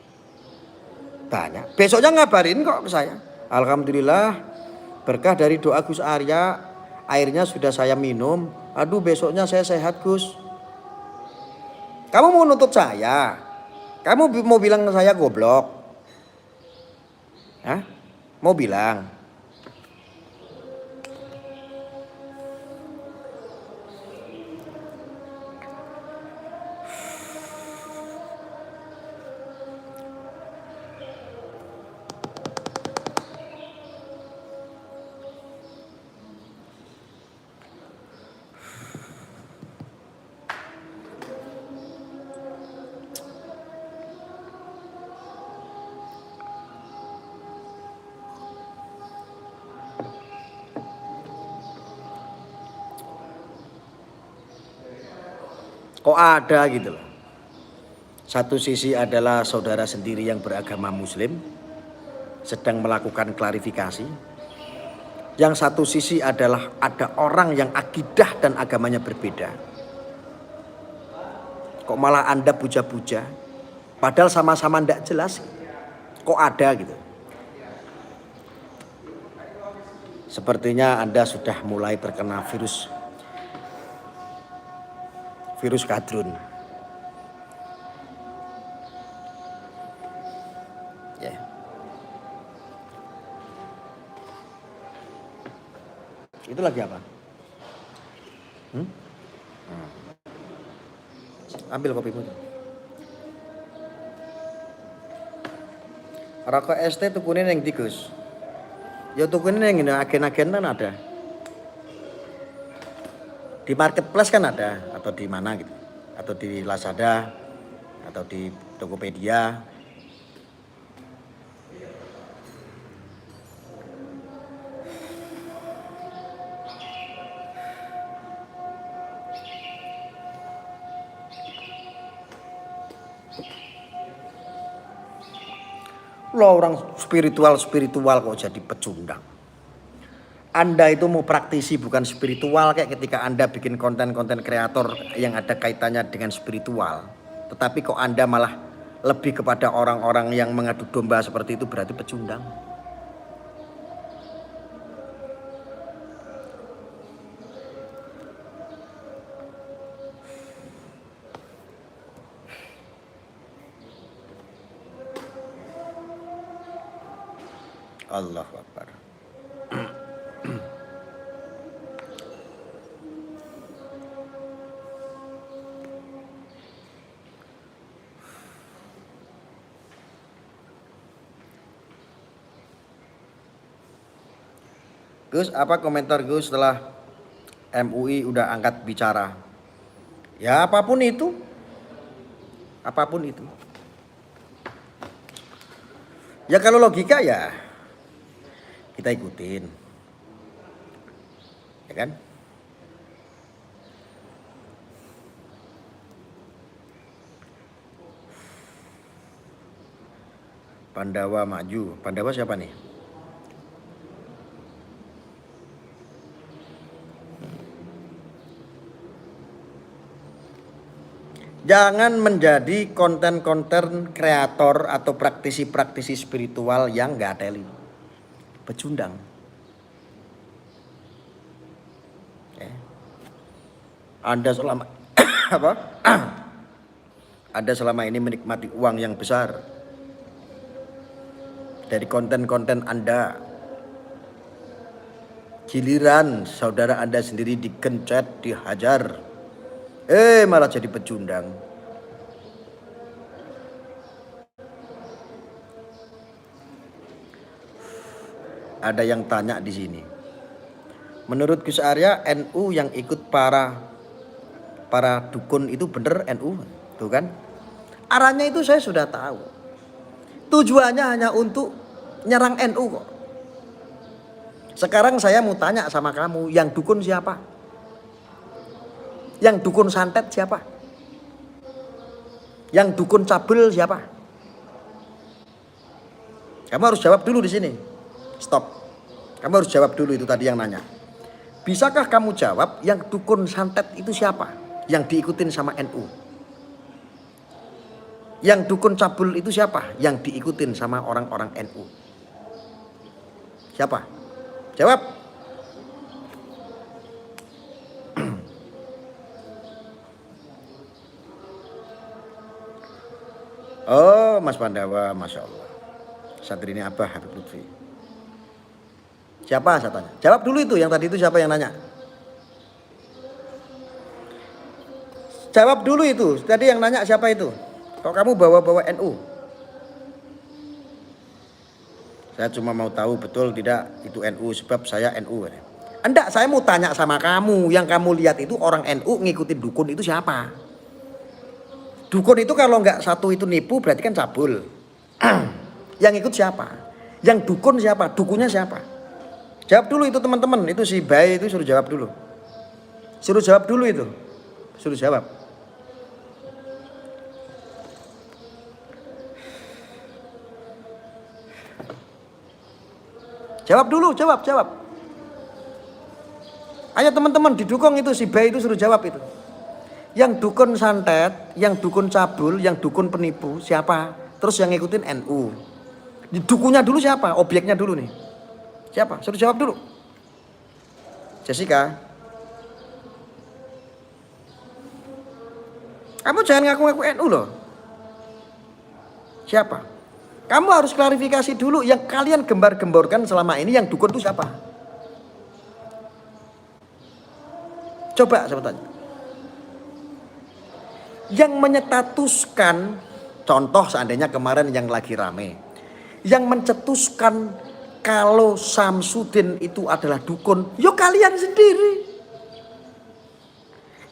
Banyak. Besoknya ngabarin kok ke saya. Alhamdulillah berkah dari doa Gus Arya, airnya sudah saya minum. Aduh, besoknya saya sehat, Gus. Kamu mau nuntut saya? Kamu mau bilang saya goblok? Hah? Mau bilang? Kok ada gitu loh. Satu sisi adalah saudara sendiri yang beragama muslim sedang melakukan klarifikasi. Yang satu sisi adalah ada orang yang akidah dan agamanya berbeda. Kok malah Anda puja-puja padahal sama-sama tidak jelas. Kok ada gitu. Sepertinya Anda sudah mulai terkena virus kadrun. Ya. Itu lagi apa? Ambil kopimu. Rokok ST tukune ning ndi, Gus? Ya tukune ning agen-agen kan ada. Di marketplace kan ada, atau di mana gitu. Atau di Lazada atau di Tokopedia. Lo orang spiritual kok jadi pecundang. Anda itu mau praktisi bukan spiritual, kayak ketika Anda bikin konten-konten kreator yang ada kaitannya dengan spiritual. Tetapi kok Anda malah lebih kepada orang-orang yang mengadu domba seperti itu, berarti pecundang. Allahu Akbar. Gus, apa komentar Gus setelah MUI udah angkat bicara? Ya apapun itu. Apapun itu. Ya kalau logika ya kita ikutin. Ya kan? Pandawa maju. Pandawa siapa nih? Jangan menjadi konten-konten kreator atau praktisi-praktisi spiritual yang gak teli. Pecundang. Anda selama apa? Anda selama ini menikmati uang yang besar dari konten-konten Anda. Giliran saudara Anda sendiri digencet, dihajar. Malah jadi pecundang. Ada yang tanya di sini. Menurut Gus Arya, NU yang ikut para dukun itu bener NU, tuh kan? Arahnya itu saya sudah tahu. Tujuannya hanya untuk nyerang NU kok. Sekarang saya mau tanya sama kamu, yang dukun siapa? Yang dukun santet siapa? Yang dukun cabul siapa? Kamu harus jawab dulu di sini. Stop. Kamu harus jawab dulu itu tadi yang nanya. Bisakah kamu jawab yang dukun santet itu siapa? Yang diikutin sama NU. Yang dukun cabul itu siapa? Yang diikutin sama orang-orang NU. Siapa? Jawab. Oh, Mas Pandawa, Masya Allah. Santri ini Abah Habib Lutfi. Siapa saya tanya? Jawab dulu itu, yang tadi itu siapa yang nanya? Jawab dulu itu, tadi yang nanya siapa itu? Kok kamu bawa-bawa NU? Saya cuma mau tahu betul tidak itu NU, sebab saya NU. Enggak, saya mau tanya sama kamu, yang kamu lihat itu orang NU ngikutin dukun itu siapa? Dukun itu kalau nggak satu itu nipu berarti kan cabul. Yang ikut siapa? Yang dukun siapa? Dukunnya siapa? Jawab dulu itu teman-teman. Itu si Bay itu suruh jawab dulu. Suruh jawab dulu itu. Suruh jawab. Jawab dulu, jawab. Ayo teman-teman didukung itu si Bay itu suruh jawab itu. Yang dukun santet, yang dukun cabul, yang dukun penipu siapa? Terus yang ngikutin NU. Di dukunnya dulu siapa? Objeknya dulu nih. Siapa? Suruh jawab dulu. Jessica, kamu jangan ngaku-ngaku NU loh. Siapa? Kamu harus klarifikasi dulu yang kalian gembar-gemborkan selama ini yang dukun itu siapa? Coba saya tanya. Yang menyetatuskan, contoh seandainya kemarin yang lagi rame, yang mencetuskan kalau Samsudin itu adalah dukun, yo kalian sendiri.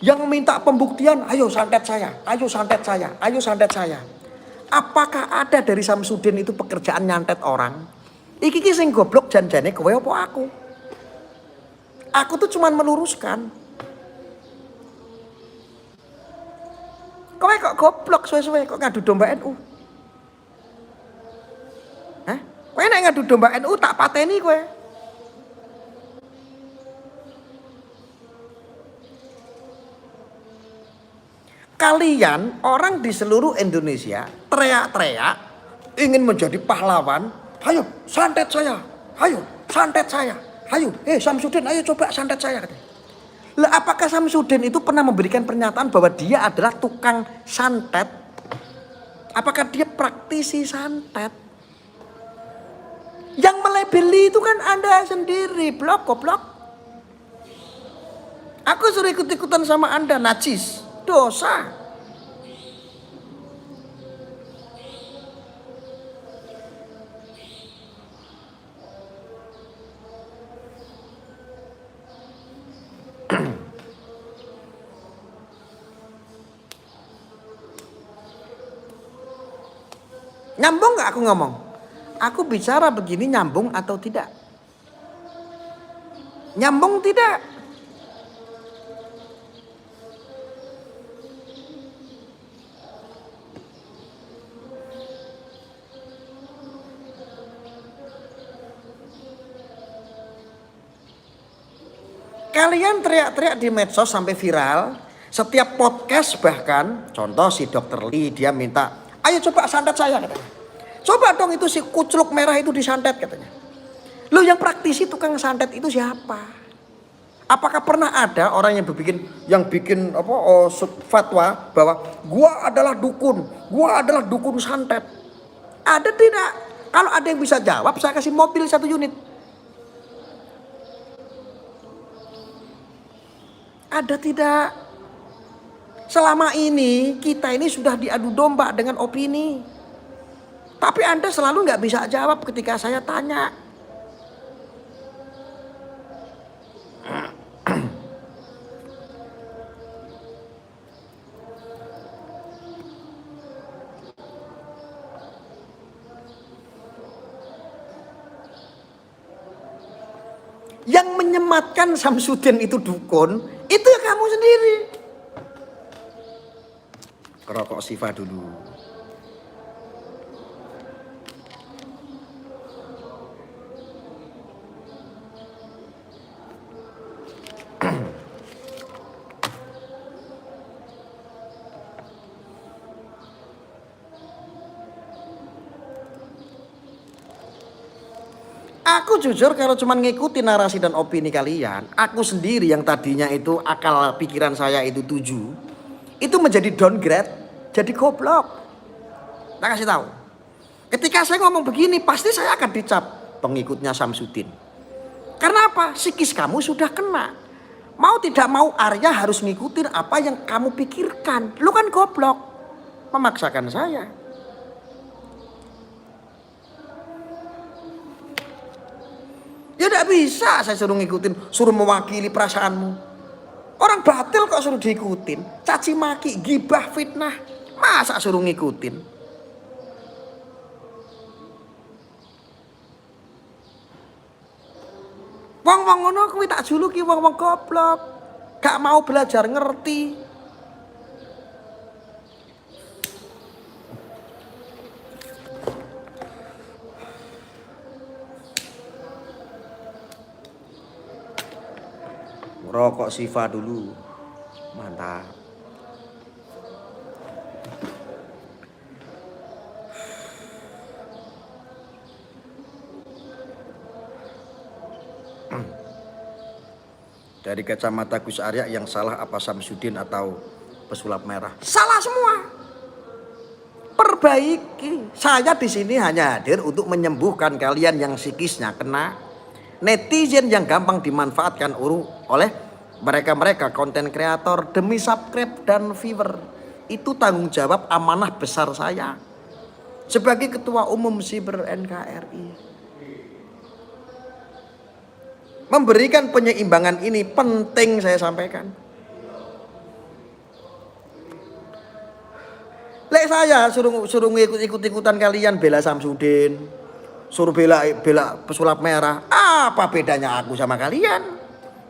Yang minta pembuktian, ayo santet saya, ayo santet saya, ayo santet saya. Apakah ada dari Samsudin itu pekerjaan nyantet orang? Iki sing goblok janjane kowe apa aku? Aku tuh cuman meluruskan. Kowe kok goblok suwe-suwe kok ngadu domba NU? Hah? Kowe nek ngadu domba NU tak pateni kowe. Kalian orang di seluruh Indonesia teriak-teriak ingin menjadi pahlawan. Ayo santet saya, ayo santet saya, ayo Samsudin ayo coba santet saya. Lah apakah Samsudin itu pernah memberikan pernyataan bahwa dia adalah tukang santet? Apakah dia praktisi santet? Yang melebeli itu kan Anda sendiri, blok goblok. Aku suruh ikut-ikutan sama Anda, najis, dosa. Nyambung gak aku ngomong? Aku bicara begini nyambung atau tidak? Nyambung tidak? Kalian teriak-teriak di medsos sampai viral. Setiap podcast bahkan, contoh si Dr. Lee dia minta, ayo coba santet saya katanya. Coba dong itu si kucluk merah itu disantet katanya. Loh yang praktisi tukang santet itu siapa? Apakah pernah ada orang yang bikin fatwa bahwa gua adalah dukun santet? Ada tidak? Kalau ada yang bisa jawab saya kasih mobil 1 unit. Ada tidak? Selama ini kita ini sudah diadu domba dengan opini. Tapi Anda selalu nggak bisa jawab ketika saya tanya. Yang menyematkan Samsudin itu dukun, itu ya kamu sendiri. Kerokok Siva dulu. Aku jujur kalau cuma ngikutin narasi dan opini kalian, aku sendiri yang tadinya itu akal pikiran saya itu 7, itu menjadi downgrade, jadi goblok. Tak kasih tahu. Ketika saya ngomong begini, pasti saya akan dicap pengikutnya Samsudin. Karena apa? Psikis kamu sudah kena. Mau tidak mau Arya harus ngikutin apa yang kamu pikirkan. Lu kan goblok, memaksakan saya. Ya tidak bisa saya suruh ngikutin, suruh mewakili perasaanmu. Orang batil kok suruh diikutin. Caci maki, gibah, fitnah. Masa suruh ngikutin? Wong-wong ngono kuwi tak juluki wong-wong goblok. Gak mau belajar ngerti. Rokok Siva dulu. Mantap. Dari kacamata Gus Arya yang salah apa Samsudin atau pesulap merah? Salah semua. Perbaiki. Saya di sini hanya hadir untuk menyembuhkan kalian yang psikisnya kena. Netizen yang gampang dimanfaatkan oleh mereka-mereka konten kreator demi subscribe dan viewer. Itu tanggung jawab amanah besar saya sebagai Ketua Umum Siber NKRI. Memberikan penyeimbangan ini penting saya sampaikan. Lek saya suruh ikut-ikutan kalian bela Samsudin, suruh bela pesulap merah. Apa bedanya aku sama kalian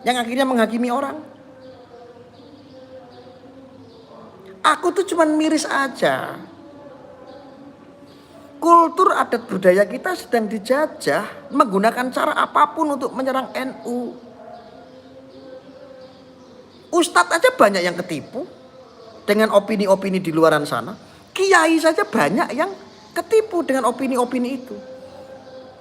yang akhirnya menghakimi orang? Aku tuh cuman miris aja. Kultur adat budaya kita sedang dijajah menggunakan cara apapun untuk menyerang NU. Ustadz aja banyak yang ketipu dengan opini-opini di luaran sana. Kiai saja banyak yang ketipu dengan opini-opini itu.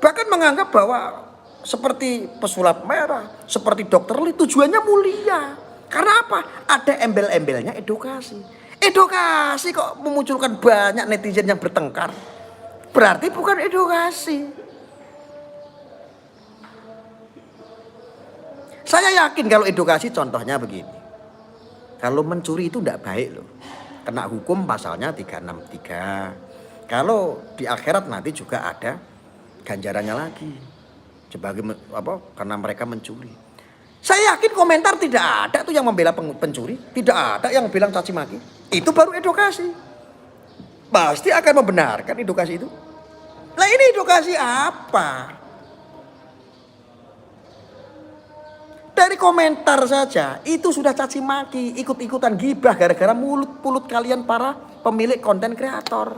Bahkan menganggap bahwa seperti pesulap merah, seperti dokter Lee tujuannya mulia. Karena apa? Ada embel-embelnya edukasi. Edukasi kok memunculkan banyak netizen yang bertengkar. Berarti bukan edukasi. Saya yakin kalau edukasi contohnya begini. Kalau mencuri itu tidak baik loh. Kena hukum pasalnya 363. Kalau di akhirat nanti juga ada ganjarannya lagi. Sebagai karena mereka mencuri. Saya yakin komentar tidak ada tuh yang membela pencuri, tidak ada yang bilang caci maki. Itu baru edukasi. Pasti akan membenarkan edukasi itu. Lah ini edukasi apa? Dari komentar saja itu sudah caci maki, ikut-ikutan gibah gara-gara mulut-mulut kalian para pemilik konten kreator.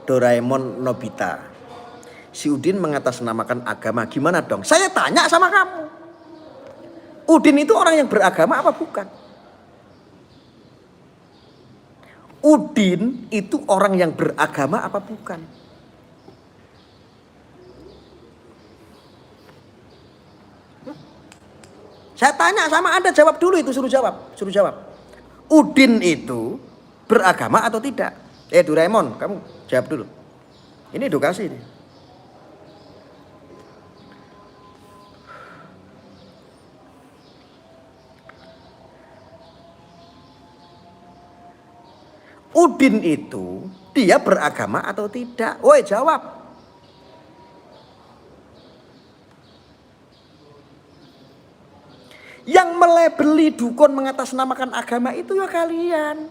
Doraemon Nobita, si Udin mengatasnamakan agama, gimana dong? Saya tanya sama kamu, Udin itu orang yang beragama apa bukan? Udin itu orang yang beragama apa bukan? Saya tanya sama Anda, jawab dulu itu, suruh jawab. Udin itu beragama atau tidak? Doraemon, kamu jawab dulu. Ini edukasi nih. Udin itu dia beragama atau tidak? Woi, jawab. Yang melebeli dukun mengatasnamakan agama itu ya kalian.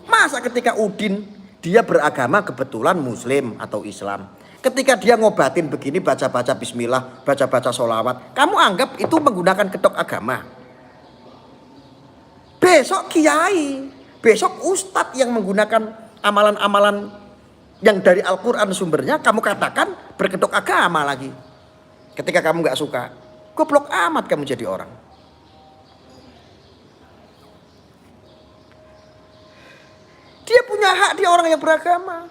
Masa ketika Udin dia beragama kebetulan Muslim atau Islam. Ketika dia ngobatin begini baca-baca bismillah, baca-baca sholawat. Kamu anggap itu menggunakan kedok agama. Besok kiai, besok ustadz yang menggunakan amalan-amalan yang dari Al-Quran sumbernya. Kamu katakan berkedok agama lagi. Ketika kamu gak suka. Goblok amat kamu jadi orang. Dia punya hak, dia orang yang beragama.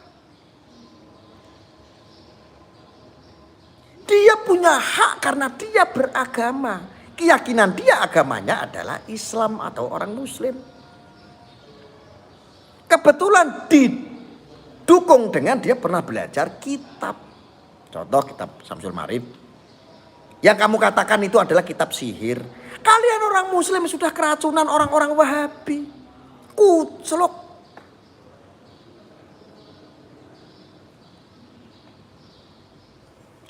Dia punya hak karena dia beragama. Keyakinan dia agamanya adalah Islam atau orang Muslim. Kebetulan didukung dengan dia pernah belajar kitab. Contoh kitab Syamsul Ma'arif. Yang kamu katakan itu adalah kitab sihir. Kalian orang Muslim sudah keracunan orang-orang Wahabi. Kucelok.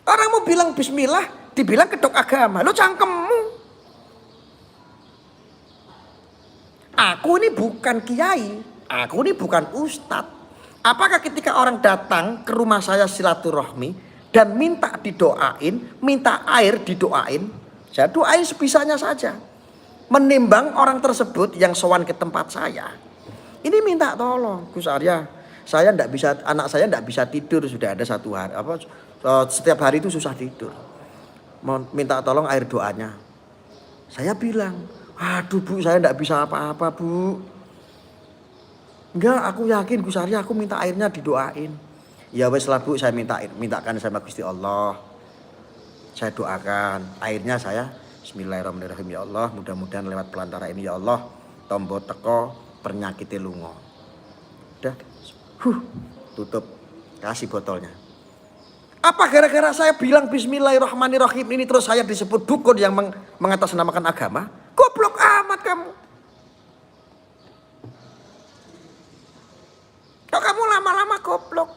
Orang mau bilang bismillah, dibilang kedok agama. Lo cangkemmu. Aku ini bukan kiai, aku ini bukan ustadz. Apakah ketika orang datang ke rumah saya silaturahmi dan minta didoain, minta air didoain, saya doain sebisanya saja. Menimbang orang tersebut yang sowan ke tempat saya, ini minta tolong, Gus Arya, saya ndak bisa, anak saya ndak bisa tidur sudah ada 1 hari, setiap hari itu susah tidur. Mau minta tolong air doanya. Saya bilang, aduh Bu, saya ndak bisa apa-apa Bu. Enggak, aku yakin Gus Arya, aku minta airnya didoain. Ya wes lah Bu, saya mintakan sama Gusti Allah. Saya doakan. Akhirnya saya bismillahirrahmanirrahim ya Allah, mudah-mudahan lewat pelantara ini ya Allah tombo teko penyakitnya lungo. Udah. Tutup. Kasih botolnya. Apa gara-gara saya bilang bismillahirrahmanirrahim ini terus saya disebut dukun yang mengatasnamakan agama? Goblok amat kamu. Kok kamu lama-lama goblok?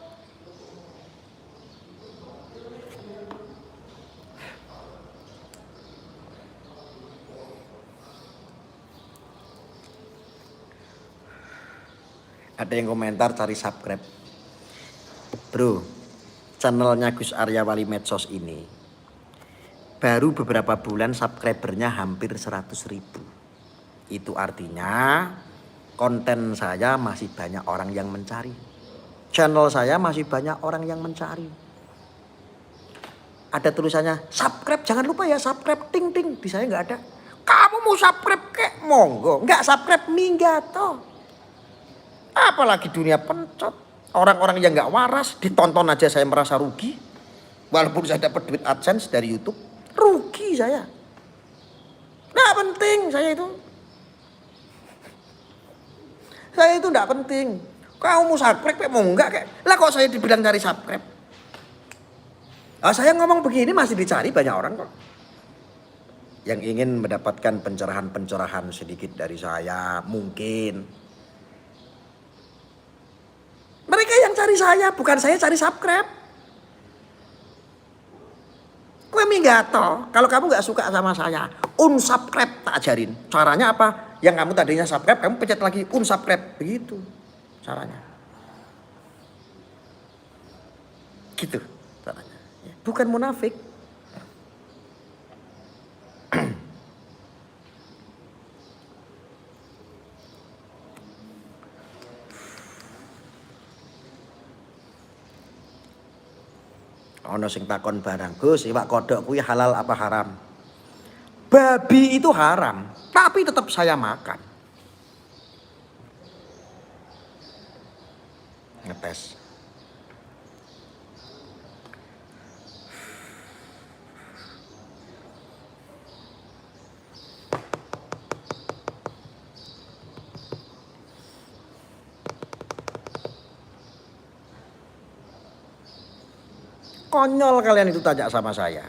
Ada yang komentar cari subscribe. Bro, channelnya Gus Arya Wali Medsos ini baru beberapa bulan subscribernya hampir 100.000. Itu artinya konten saya masih banyak orang yang mencari. Channel saya masih banyak orang yang mencari. Ada tulisannya subscribe, jangan lupa ya subscribe, ting ting. Di saya nggak ada. Kamu mau subscribe kek monggo, nggak subscribe minggato. Apalagi dunia pencot, orang-orang yang nggak waras ditonton aja saya merasa rugi. Walaupun saya dapat duit AdSense dari YouTube, rugi saya. Nggak penting saya itu. Saya itu nggak penting. Kamu mau subscribe kayak mau enggak kayak. Lah kok saya dibilang cari subscribe? Nah, saya ngomong begini masih dicari banyak orang kok. Yang ingin mendapatkan pencerahan-pencerahan sedikit dari saya mungkin. Mereka yang cari saya, bukan saya cari subscribe. Kue minggato, kalau kamu nggak suka sama saya, unsubscribe tak ajarin. Caranya apa? Yang kamu tadinya subscribe, kamu pencet lagi unsubscribe. Begitu caranya. Gitu caranya. Bukan munafik. Ono sing takon barang, Gus, iwak kodok kuwi halal apa haram? Babi itu haram, tapi tetap saya makan. Ngetes. Konyol kalian itu tanya sama saya.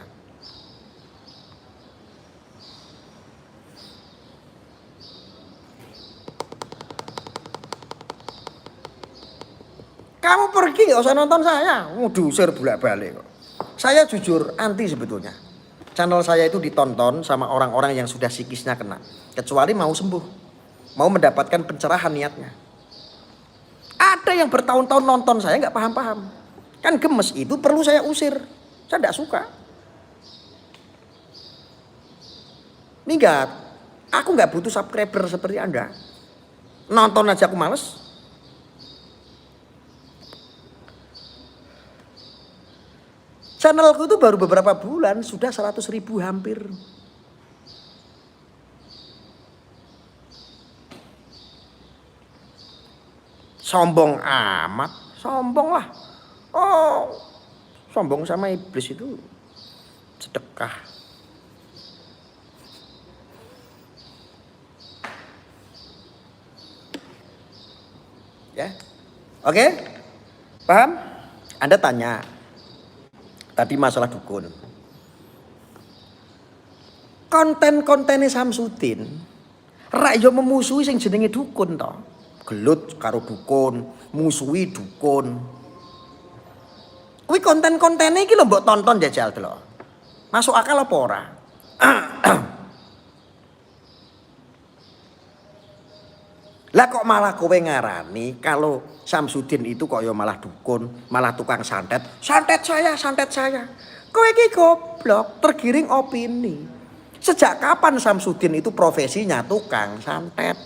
Kamu pergi gak usah nonton saya. Diusir bolak-balik kok. Saya jujur anti sebetulnya. Channel saya itu ditonton sama orang-orang yang sudah psikisnya kena. Kecuali mau sembuh. Mau mendapatkan pencerahan niatnya. Ada yang bertahun-tahun nonton saya gak paham-paham. Kan gemes itu perlu saya usir. Saya tidak suka. Minggat. Aku nggak butuh subscriber seperti Anda. Nonton aja aku males. Channelku itu baru beberapa bulan sudah 100.000 hampir. Sombong amat. Sombong lah. Oh, sombong sama iblis itu sedekah. Ya, oke, paham? Anda tanya tadi masalah dukun. Konten-kontennya Samsudin, rak yo memusuhi sing jenenge dukun toh. Gelut karo dukun, musuhi dukun. Kuwi konten-kontene iki lho mbok tonton jajal delok. Masuk akal apa ora? Lah kok malah kowe ngarani kalau Samsudin itu kok ya malah dukun, malah tukang santet. Santet saya, santet saya. Kowe iki goblok, tergiring opini. Sejak kapan Samsudin itu profesinya tukang santet?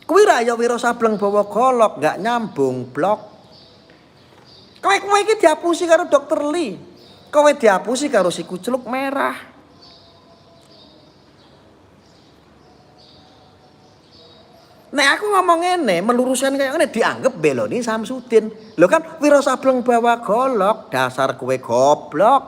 Kuwi ra ya wira sableng bawa golok, gak nyambung blok. Kowe iki diapusi karo Dokter Lee. Kowe diapusi karo si kucluk merah. Nek aku ngomong ngene, meluruskan kayak ngene dianggap beloni Samsudin. Lho kan Wiro Sableng bawa golok, dasar kowe goblok.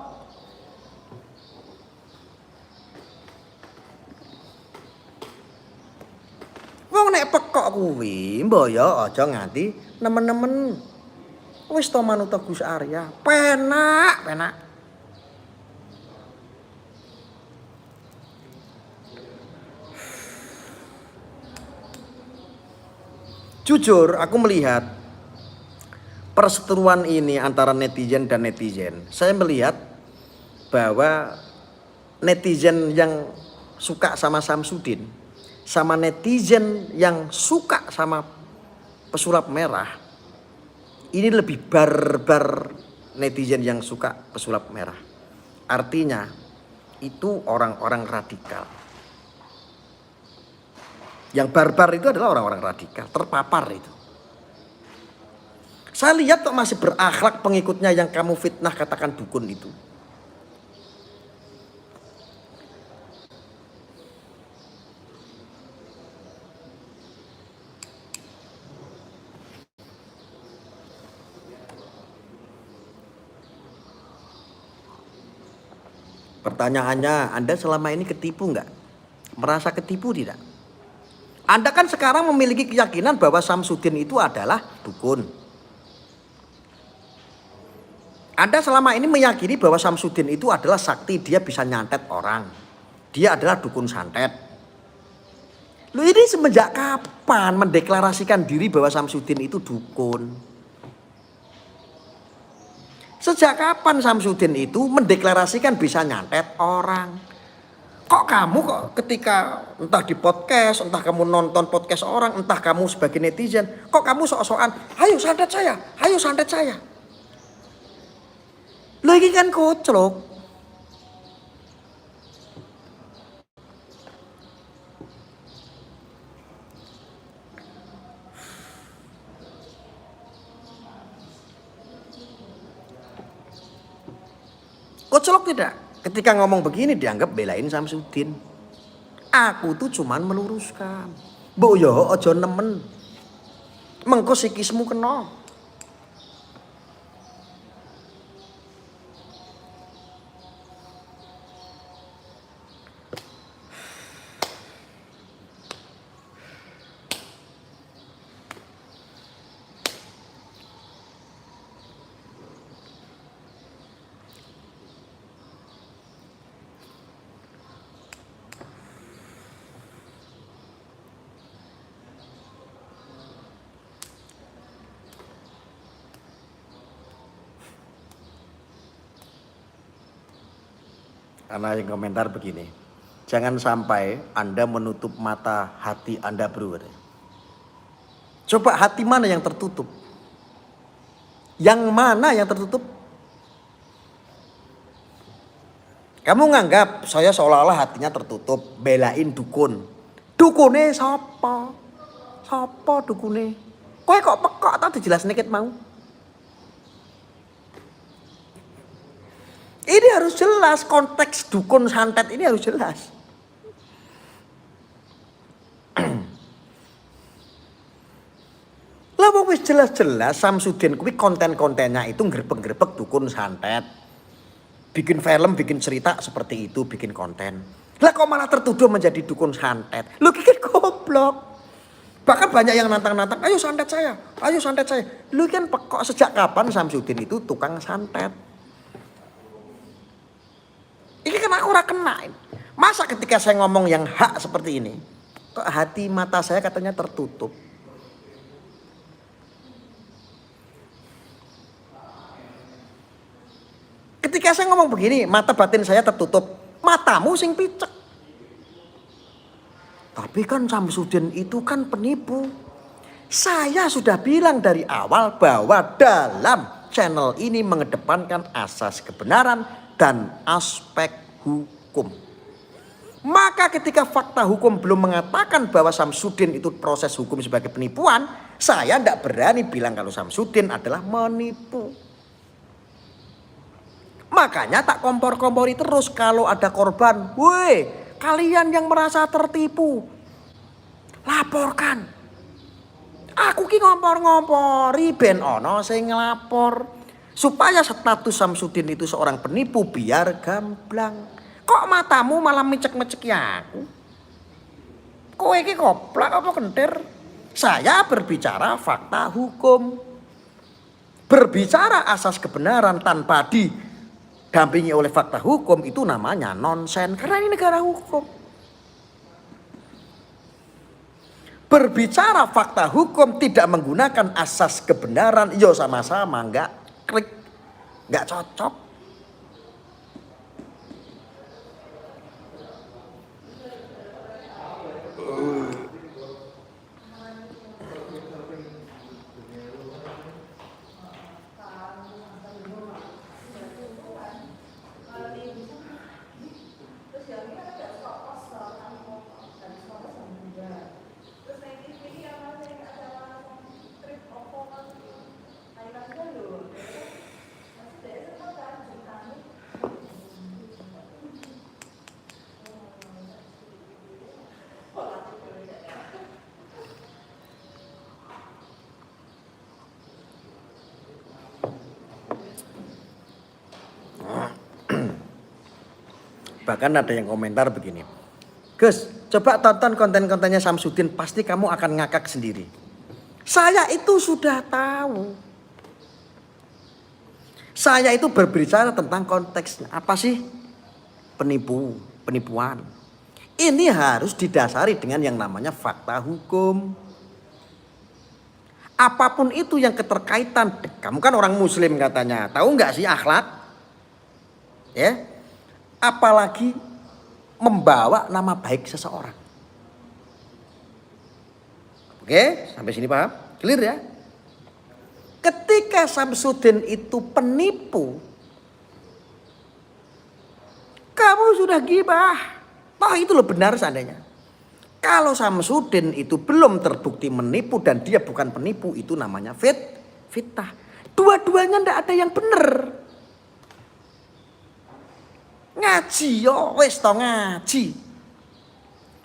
Wong nek pekok kuwi, mbok ya aja nganti nemen-nemen. Wis to manut Gus Arya. Penak, penak. Jujur, aku melihat perseteruan ini antara netizen dan netizen. Saya melihat bahwa netizen yang suka sama Samsudin, sama netizen yang suka sama pesulap merah, ini lebih barbar netizen yang suka pesulap merah. Artinya itu orang-orang radikal. Yang barbar itu adalah orang-orang radikal, terpapar itu. Saya lihat kok masih berakhlak pengikutnya yang kamu fitnah katakan dukun itu. Pertanyaannya, Anda selama ini ketipu nggak? Merasa ketipu tidak? Anda kan sekarang memiliki keyakinan bahwa Samsudin itu adalah dukun. Anda selama ini meyakini bahwa Samsudin itu adalah sakti, dia bisa nyantet orang. Dia adalah dukun santet. Lu ini semenjak kapan mendeklarasikan diri bahwa Samsudin itu dukun? Sejak kapan Samsudin itu mendeklarasikan bisa nyantet orang? Kok kamu kok ketika entah di podcast, entah kamu nonton podcast orang, entah kamu sebagai netizen, kok kamu sok-sokan, ayo santet saya, ayo santet saya. Lo ini kan koclok. Koclok tidak? Ketika ngomong begini dianggap belain Samsudin. Aku tuh cuman meluruskan. Mbok yo aja nemen. Mengko sikismu kena. Karena yang komentar begini, jangan sampai Anda menutup mata hati Anda, bro. Coba hati mana yang tertutup? Yang mana yang tertutup? Kamu nganggap saya seolah-olah hatinya tertutup, belain dukun. Dukune sapa? Sapa dukune? Kowe kok pekok tadi jelas sedikit mau? Ini harus jelas, konteks dukun santet ini harus jelas. Lah wis jelas-jelas Samsudin kuwi konten-kontennya itu ngrebek-ngrebek dukun santet. Bikin film, bikin cerita seperti itu, bikin konten. Lah kok malah tertuduh menjadi dukun santet? Lu kikir goblok. Bahkan banyak yang nantang-nantang, ayo santet saya, ayo santet saya. Lu kan pekok, sejak kapan Samsudin itu tukang santet? Ini kan aku ora kena. Masa ketika saya ngomong yang hak seperti ini, kok hati mata saya katanya tertutup. Ketika saya ngomong begini, mata batin saya tertutup. Matamu sing picek. Tapi kan Samsudin itu kan penipu. Saya sudah bilang dari awal bahwa dalam channel ini mengedepankan asas kebenaran dan aspek hukum. Maka ketika fakta hukum belum mengatakan bahwa Samsudin itu proses hukum sebagai penipuan, saya tidak berani bilang kalau Samsudin adalah menipu. Makanya tak kompor-kompori terus kalau ada korban. Woi, kalian yang merasa tertipu, laporkan. Aku ki ngompor-ngompori ben ana sing nglapor. Supaya status Samsudin itu seorang penipu biar gamblang. Kok matamu malah mecek-meceki aku? Kowe iki koplak apa kentir? Saya berbicara fakta hukum. Berbicara asas kebenaran tanpa didampingi oleh fakta hukum itu namanya nonsen. Karena ini negara hukum. Berbicara fakta hukum tidak menggunakan asas kebenaran, yo sama-sama enggak klik, enggak cocok. Bahkan ada yang komentar begini, Gus, coba tonton konten-kontennya Samsudin, pasti kamu akan ngakak sendiri. Saya itu sudah tahu. Saya itu berbicara tentang konteksnya. Apa sih? Penipuan. Ini harus didasari dengan yang namanya fakta hukum. Apapun itu yang keterkaitan, kamu kan orang muslim katanya, tahu nggak sih akhlak? Ya. Apalagi membawa nama baik seseorang. Oke, sampai sini paham? Clear ya? Ketika Samsudin itu penipu, kamu sudah gibah. Toh itu loh benar seandainya. Kalau Samsudin itu belum terbukti menipu dan dia bukan penipu, itu namanya fitnah. Dua-duanya ndak ada yang benar. Ngaji yo wis to ngaji.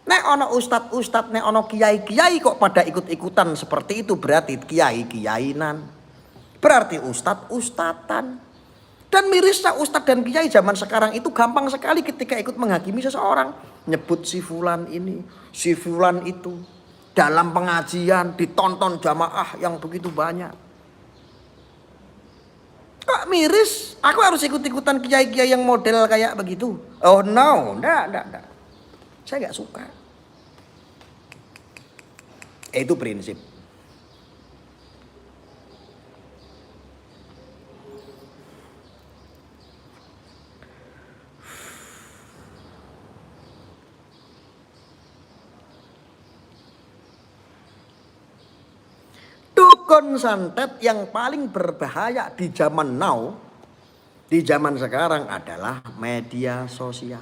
Nek ana ustad, nek ana kiai kok pada ikut-ikutan seperti itu berarti kiainan. Berarti ustadatan. Dan mirisnya ustad dan kiai zaman sekarang itu gampang sekali ketika ikut menghakimi seseorang, nyebut si fulan ini, si fulan itu. Dalam pengajian ditonton jamaah yang begitu banyak. Kok miris? Aku harus ikut-ikutan kiai-kiai yang model kayak begitu. Oh no, enggak. Saya enggak suka. Itu prinsip. Dukun santet yang paling berbahaya di zaman now, di zaman sekarang adalah media sosial.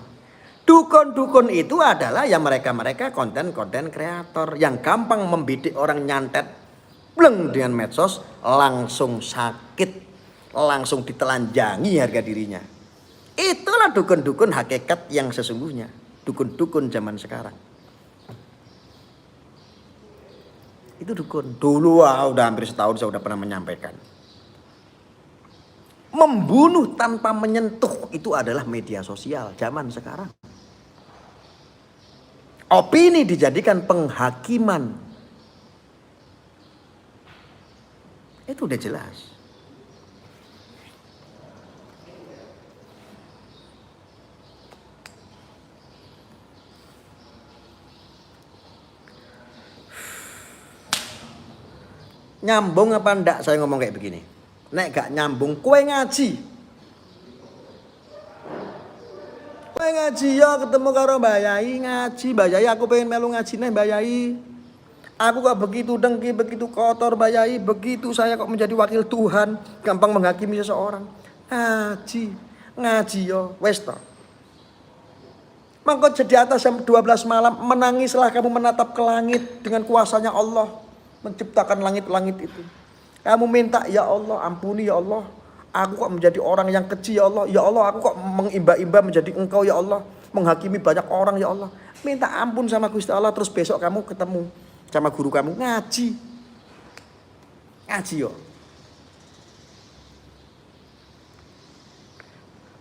Dukun-dukun itu adalah ya mereka-mereka konten-konten kreator yang gampang membidik orang nyantet bleng dengan medsos, langsung sakit, langsung ditelanjangi harga dirinya. Itulah dukun-dukun hakikat yang sesungguhnya, dukun-dukun zaman sekarang. Itu dukun. Dulu udah hampir setahun saya udah pernah menyampaikan. Membunuh tanpa menyentuh itu adalah media sosial zaman sekarang. Opini dijadikan penghakiman. Itu udah jelas. Nyambung apa ndak saya ngomong kayak begini? Nek gak nyambung, kowe ngaji. Kowe ngaji ya ketemu karo Mbak Yai, ngaji Mbak Yai, aku pengen melu ngaji nih Mbak Yai. Aku kok begitu dengki, begitu kotor Mbak Yai, begitu saya kok menjadi wakil Tuhan, gampang menghakimi seseorang. Ngaji yo, wes to. Mangko di atas jam 12 malam menangislah kamu menatap ke langit dengan kuasanya Allah. Menciptakan langit-langit itu. Kamu minta, ya Allah ampuni ya Allah. Aku kok menjadi orang yang keji ya Allah. Ya Allah aku kok mengimba-imba menjadi engkau ya Allah. Menghakimi banyak orang ya Allah. Minta ampun sama Gusti Allah. Terus besok kamu ketemu sama guru kamu ngaji. Ngaji yo.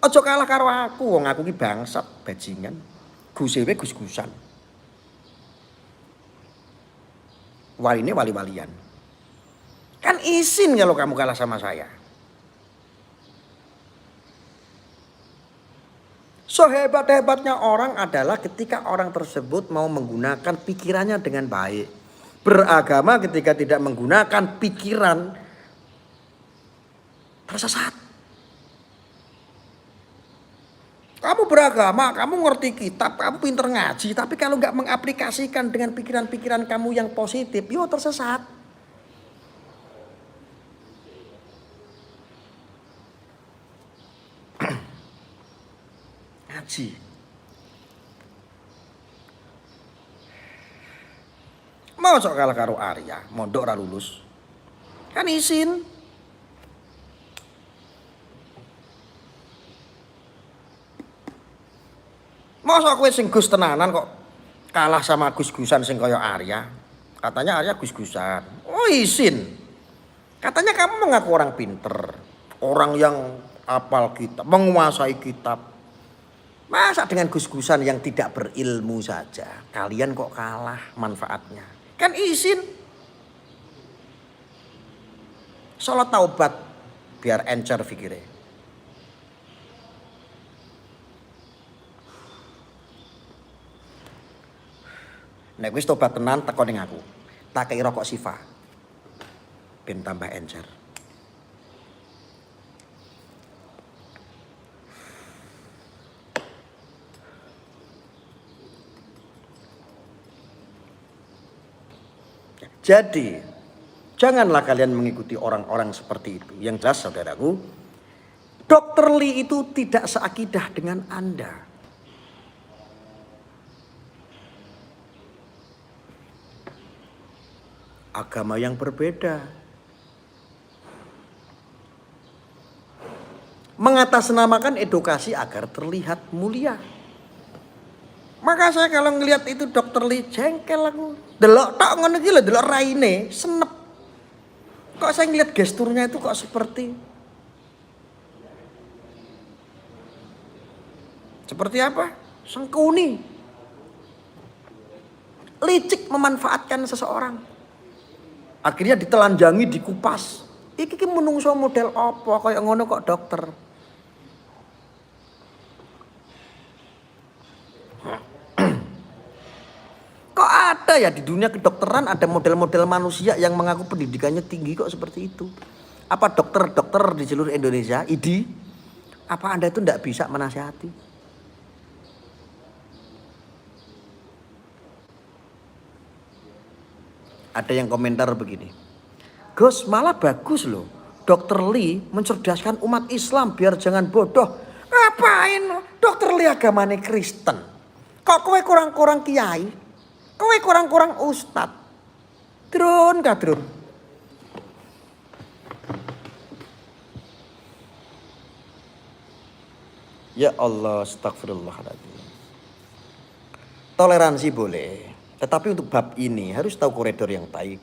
Aja kalah karo aku, wong aku ki bangsat bajingan. Gusewe gus-gusan. Waline wali-walian. Kan izin kalau kamu kalah sama saya. Sehebat-hebatnya orang adalah ketika orang tersebut mau menggunakan pikirannya dengan baik. Beragama ketika tidak menggunakan pikiran tersesat. Kamu beragama, kamu ngerti kitab, kamu pinter ngaji, tapi kalau nggak mengaplikasikan dengan pikiran-pikiran kamu yang positif, yo tersesat. Ngaji. Mau sok kalah karo Arya, mondok ora lulus. Kan izin. Masa kowe sing gus tenanan kok kalah sama gus-gusan sing kaya Arya. Katanya Arya gus-gusan. Oh izin. Katanya kamu mengaku orang pinter. Orang yang hafal kitab, menguasai kitab. Masa dengan gus-gusan yang tidak berilmu saja kalian kok kalah manfaatnya? Kan izin. Salat taubat biar encer pikirnya. Nek wis tobat tenan teko ning aku. Tak kei rokok Sifa. Ben tambah encer. Jadi, janganlah kalian mengikuti orang-orang seperti itu. Yang jelas saudaraku, Dr. Lee itu tidak seakidah dengan Anda. Agama yang berbeda. Mengatasnamakan edukasi agar terlihat mulia. Maka saya kalau ngelihat itu Dr. Lee jengkel aku. Delok tok ngono iki lho, delok raine senep. Kok saya ngelihat gesturnya itu kok seperti apa? Sengkuni. Licik memanfaatkan seseorang. Akhirnya ditelanjangi, dikupas. Iki menungso model apa kayak ngono kok dokter. Kok ada ya di dunia kedokteran ada model-model manusia yang mengaku pendidikannya tinggi kok seperti itu? Apa dokter-dokter di seluruh Indonesia, IDI? Apa Anda itu tidak bisa menasihati? Ada yang komentar begini, Gus malah bagus loh, Dr. Lee mencerdaskan umat Islam biar jangan bodoh. Ngapain Dr. Lee agamanya Kristen? Kok kowe kurang-kurang kiai? Kowe kurang-kurang ustad? Drun kadrun. Ya Allah, astagfirullahaladzim. Toleransi boleh. Tetapi untuk bab ini harus tahu koridor yang baik.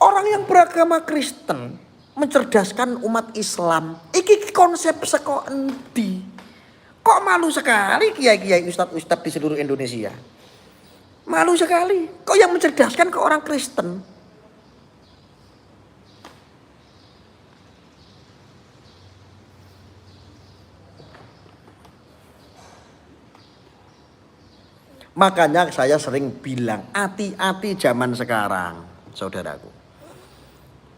Orang yang beragama Kristen mencerdaskan umat Islam. Iki konsep seko endi? Kok malu sekali kiai-kiai ustadz-ustadz di seluruh Indonesia. Malu sekali. Kok yang mencerdaskan ke orang Kristen? Makanya saya sering bilang, hati-hati zaman sekarang, saudaraku.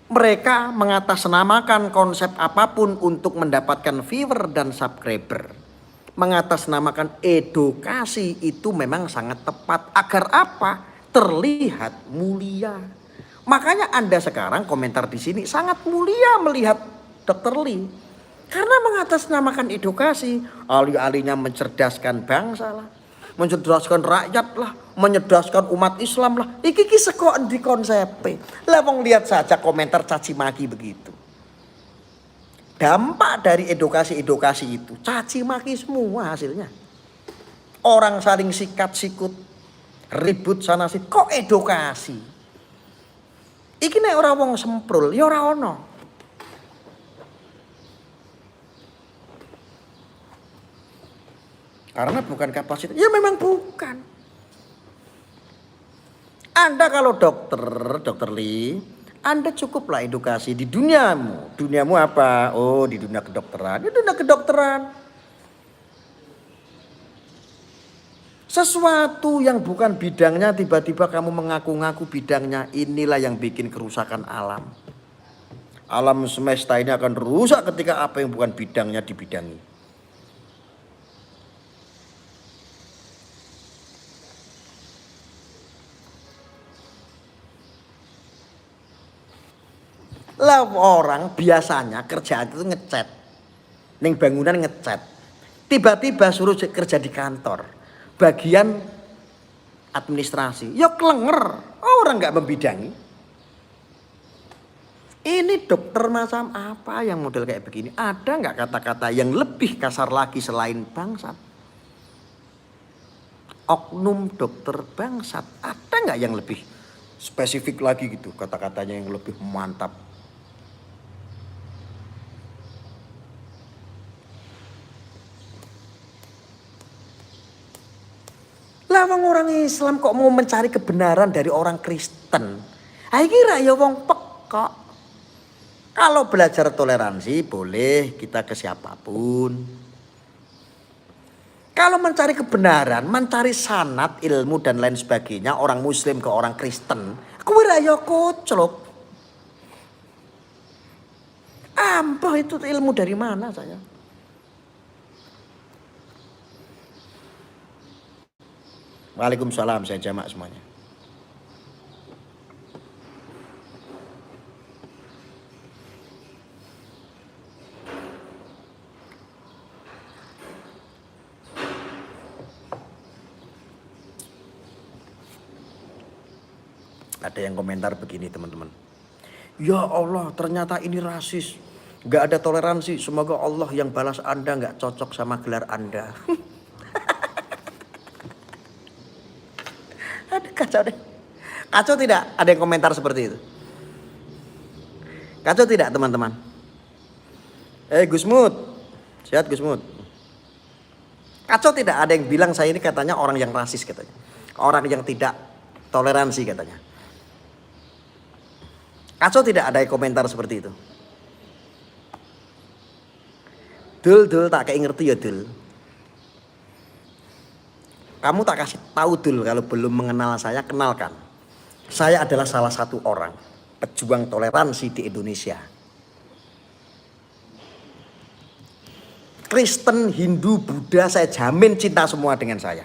Mereka mengatasnamakan konsep apapun untuk mendapatkan viewer dan subscriber. Mengatasnamakan edukasi itu memang sangat tepat. Agar apa? Terlihat mulia. Makanya Anda sekarang komentar di sini sangat mulia melihat Dr. Lee. Karena mengatasnamakan edukasi, alih-alihnya mencerdaskan bangsa lah. Mencerdaskan rakyat lah, menyerdaskan umat Islam lah. Iki seko di konsepe. Lah wong lihat saja komentar caci maki begitu. Dampak dari edukasi-edukasi itu caci maki semua hasilnya. Orang saling sikat sikut. Ribut sana sih kok edukasi. Iki nek ora wong semprul ya ora ono. Karena bukan kapasitas. Ya memang bukan. Anda kalau dokter Lee, Anda cukuplah edukasi di duniamu. Duniamu apa? Oh, di dunia kedokteran. Di dunia kedokteran. Sesuatu yang bukan bidangnya tiba-tiba kamu mengaku-ngaku bidangnya, inilah yang bikin kerusakan alam. Alam semesta ini akan rusak ketika apa yang bukan bidangnya dibidangi. Lah orang biasanya kerjaan itu ngecat. Ning bangunan ngecat. Tiba-tiba suruh kerja di kantor. Bagian administrasi. Ya kelenger. Orang nggak membidangi. Ini dokter macam apa yang model kayak begini? Ada nggak kata-kata yang lebih kasar lagi selain bangsat? Oknum dokter bangsat. Ada nggak yang lebih spesifik lagi gitu kata-katanya yang lebih mantap? Lawang orang Islam kok mau mencari kebenaran dari orang Kristen? Ayo kira ya wong pekok. Kalau belajar toleransi boleh kita ke siapapun. Kalau mencari kebenaran, mencari sanad, ilmu dan lain sebagainya, orang Muslim ke orang Kristen, kira ya koclok. Ampah itu ilmu dari mana saya? Waalaikumsalam, saya jamak semuanya. Ada yang komentar begini teman-teman. Ya Allah ternyata ini rasis. Gak ada toleransi. Semoga Allah yang balas Anda gak cocok sama gelar Anda. Aduh kacau deh. Kacau tidak? Ada yang komentar seperti itu? Kacau tidak teman-teman? Gusmud. Sehat Gusmud. Kacau tidak? Ada yang bilang saya ini katanya orang yang rasis katanya. Orang yang tidak toleransi katanya. Kacau tidak ada yang komentar seperti itu? Dul tak kayak ngerti ya Dul. Kamu tak kasih tahu Dul kalau belum mengenal saya, kenalkan. Saya adalah salah satu orang pejuang toleransi di Indonesia. Kristen, Hindu, Buddha saya jamin cinta semua dengan saya.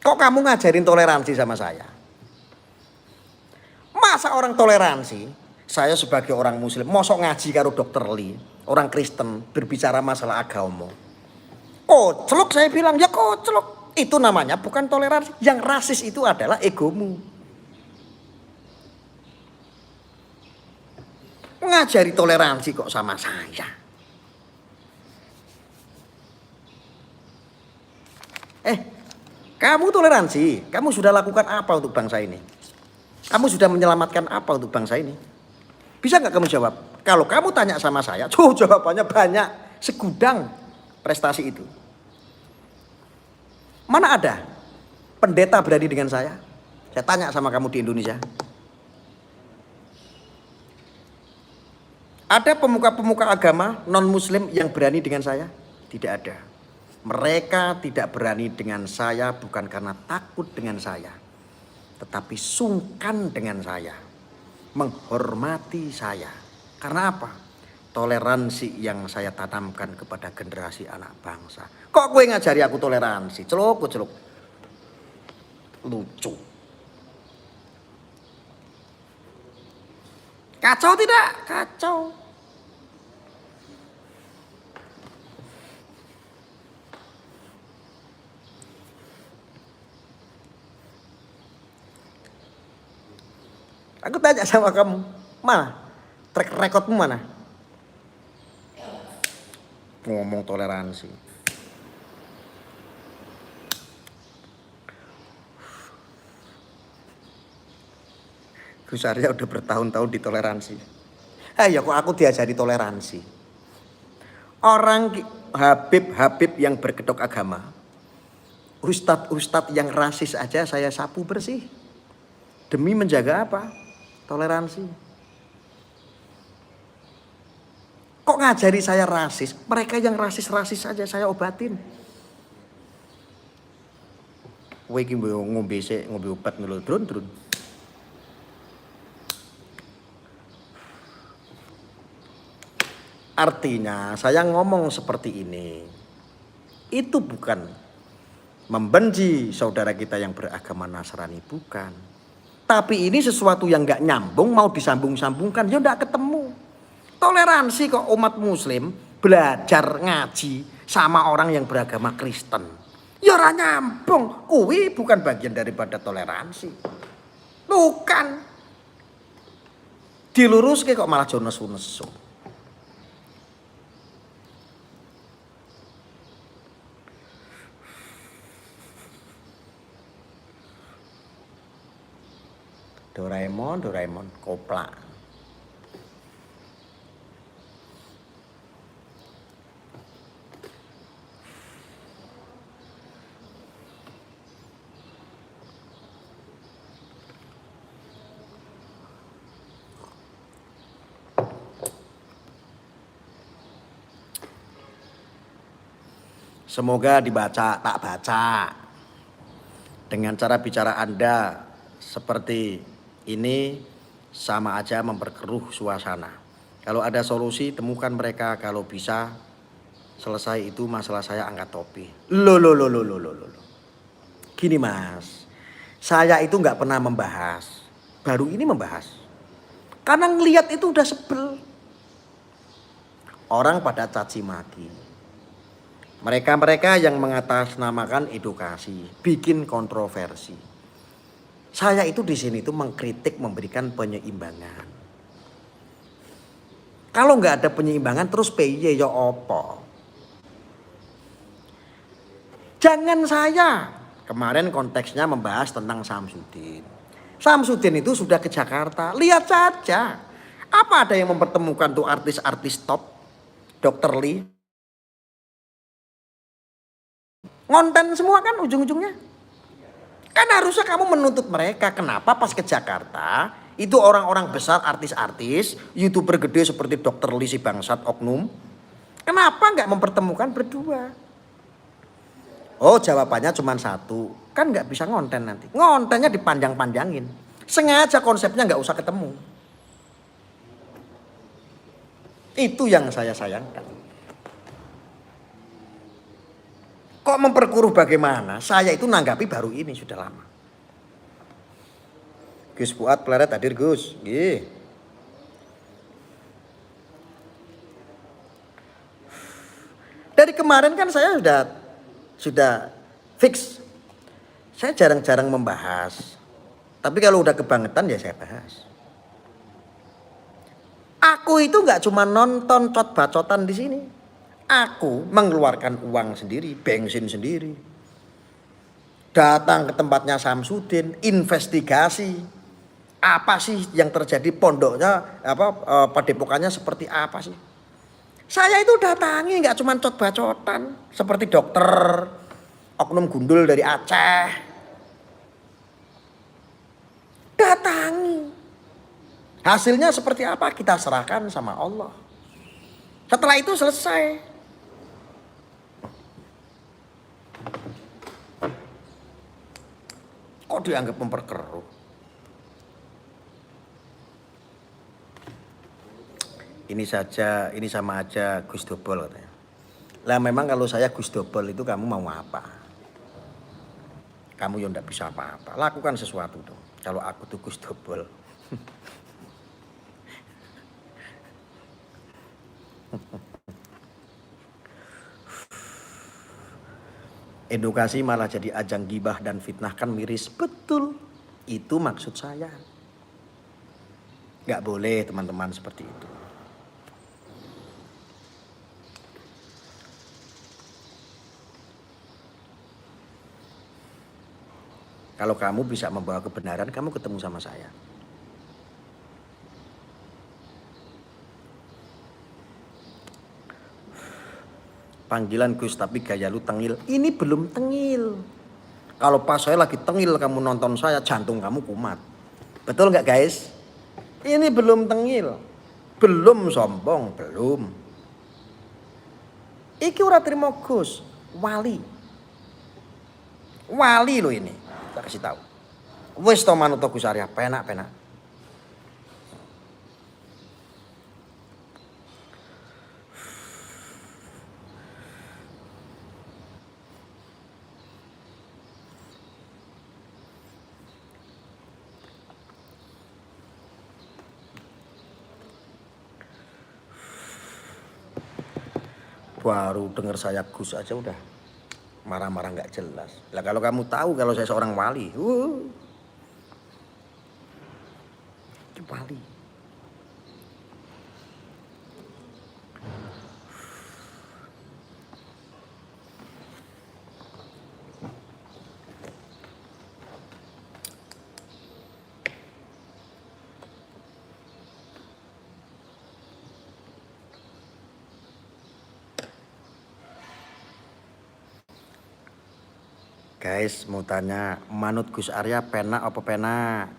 Kok kamu ngajarin toleransi sama saya? Masa orang toleransi? Saya sebagai orang Muslim, mosok ngaji karo dokter Lee, orang Kristen berbicara masalah agama. Koclok saya bilang, ya koclok. Itu namanya bukan toleransi. Yang rasis itu adalah egomu. Ngajari toleransi kok sama saya. Kamu toleransi, kamu sudah lakukan apa untuk bangsa ini? Kamu sudah menyelamatkan apa untuk bangsa ini? Bisa nggak kamu jawab? Kalau kamu tanya sama saya, jawabannya banyak, segudang prestasi itu. Mana ada pendeta berani dengan saya? Saya tanya sama kamu di Indonesia. Ada pemuka-pemuka agama non-muslim yang berani dengan saya? Tidak ada. Mereka tidak berani dengan saya bukan karena takut dengan saya, tetapi sungkan dengan saya, menghormati saya. Karena apa? Toleransi yang saya tanamkan kepada generasi anak bangsa. Kok gue ngajari aku toleransi? Celuk. Lucu. Kacau tidak? Kacau. Aku tanya sama kamu, mana? Track recordmu mana? ngomong toleransi. Gus Arya udah bertahun-tahun ditoleransi. Ya kok aku diajari toleransi. Orang Habib-habib yang berkedok agama, ustadz-ustadz yang rasis aja saya sapu bersih. Demi menjaga apa? Toleransi. Kok ngajari saya rasis? Mereka yang rasis-rasis saja saya obatin. Kowe iki ngombe sik, ngombe obat ngelodron-dron. Artinya saya ngomong seperti ini, itu bukan membenci saudara kita yang beragama Nasrani, bukan. Tapi ini sesuatu yang gak nyambung, mau disambung-sambungkan, ya gak ketemu. Toleransi kok umat muslim belajar ngaji sama orang yang beragama Kristen. Ya ora nyambung, kuwi bukan bagian daripada toleransi. Bukan. Diluruske kok malah jo nesu-nesu. Doraemon, koplak. Semoga dibaca, tak baca. Dengan cara bicara Anda seperti ini sama aja memperkeruh suasana. Kalau ada solusi temukan mereka, kalau bisa selesai itu masalah saya angkat topi. Loh. Gini Mas, saya itu nggak pernah membahas, baru ini membahas. Karena ngelihat itu udah sebel. Orang pada caci maki. Mereka-mereka yang mengatasnamakan edukasi, bikin kontroversi. Saya itu di sini tuh mengkritik, memberikan penyeimbangan. Kalau nggak ada penyeimbangan terus piye ya opo? Jangan saya. Kemarin konteksnya membahas tentang Samsudin. Samsudin itu sudah ke Jakarta. Lihat saja. Apa ada yang mempertemukan tuh artis-artis top? Dr. Lee. Ngonten semua kan ujung-ujungnya. Kan harusnya kamu menuntut mereka. Kenapa pas ke Jakarta itu orang-orang besar, artis-artis, YouTuber gede seperti Dr. Lee si bangsat oknum. Kenapa nggak mempertemukan berdua? Oh jawabannya cuma satu. Kan nggak bisa ngonten nanti. Ngontennya dipanjang-panjangin. Sengaja konsepnya nggak usah ketemu. Itu yang saya sayangkan. Kok memperkuruh bagaimana? Saya itu nanggapi baru ini sudah lama. Gus Fuad Pleret hadir Gus. Gih. Dari kemarin kan saya sudah fix. Saya jarang-jarang membahas. Tapi kalau udah kebangetan ya saya bahas. Aku itu nggak cuma nonton cot-bacotan di sini. Aku mengeluarkan uang sendiri, bensin sendiri. Datang ke tempatnya Samsudin, investigasi. Apa sih yang terjadi pondoknya, padepokannya seperti apa sih? Saya itu datangi nggak cuma cot-bacotan seperti dokter oknum gundul dari Aceh. Datangi. Hasilnya seperti apa kita serahkan sama Allah. Setelah itu selesai. Kok dianggap memperkeruh? Ini saja, ini sama aja Gus Dobol katanya. Lah memang kalau saya Gus Dobol itu kamu mau apa? Kamu ya ndak bisa apa-apa. Lakukan sesuatu dong. Kalau aku tuh Gus Dobol. Edukasi malah jadi ajang gibah dan fitnah kan miris. Betul. Itu maksud saya. Gak boleh teman-teman seperti itu. Kalau kamu bisa membawa kebenaran, kamu ketemu sama saya. Panggilan Gus, tapi gaya lu tengil. Ini belum tengil. Kalau pas saya lagi tengil kamu nonton saya, jantung kamu kumat. Betul nggak guys? Ini belum tengil. Belum sombong, belum. Iki ora trimo Gus, wali. Wali lo ini. Tak kasih tahu. Wis to manut Gus Arya, penak-penak. Baru dengar saya Gus aja udah marah-marah nggak jelas. Lah kalau kamu tahu kalau saya seorang wali, itu wali. Guys, mau tanya, manut Gus Arya penak apa penak?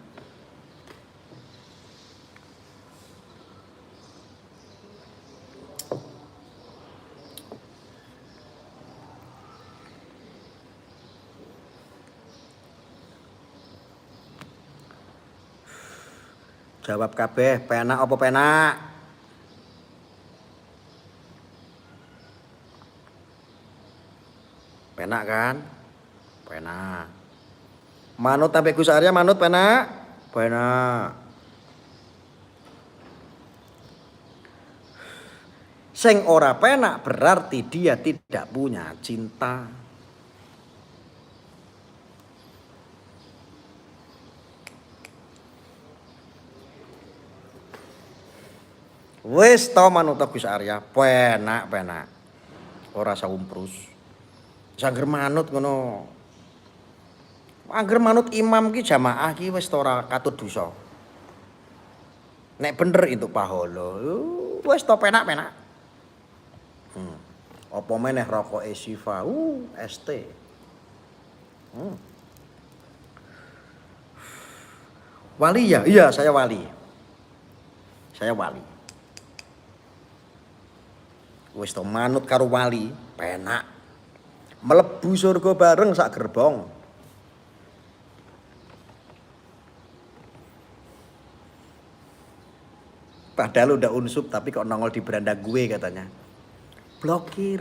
Jawab kabeh, penak apa penak? Penak kan? Penak. Manut sampai Gus Arya manut penak? Penak. Sing ora penak berarti dia tidak punya cinta. Wis to manut Gus Arya, penak. Ora saumprus. Sangger manut ngono. Angger manut imam ki jamaah ki wis ora katut dosa. Nek bener itu pahala, wis to penak-penak. Apa meneh rokoke Siva, ST. Wali ya? Iya, saya wali. Saya wali. Wis to manut karo wali, penak. Mlebu surga bareng sak gerbong. Padahal udah unsub tapi kok nongol di beranda gue katanya. Blokir.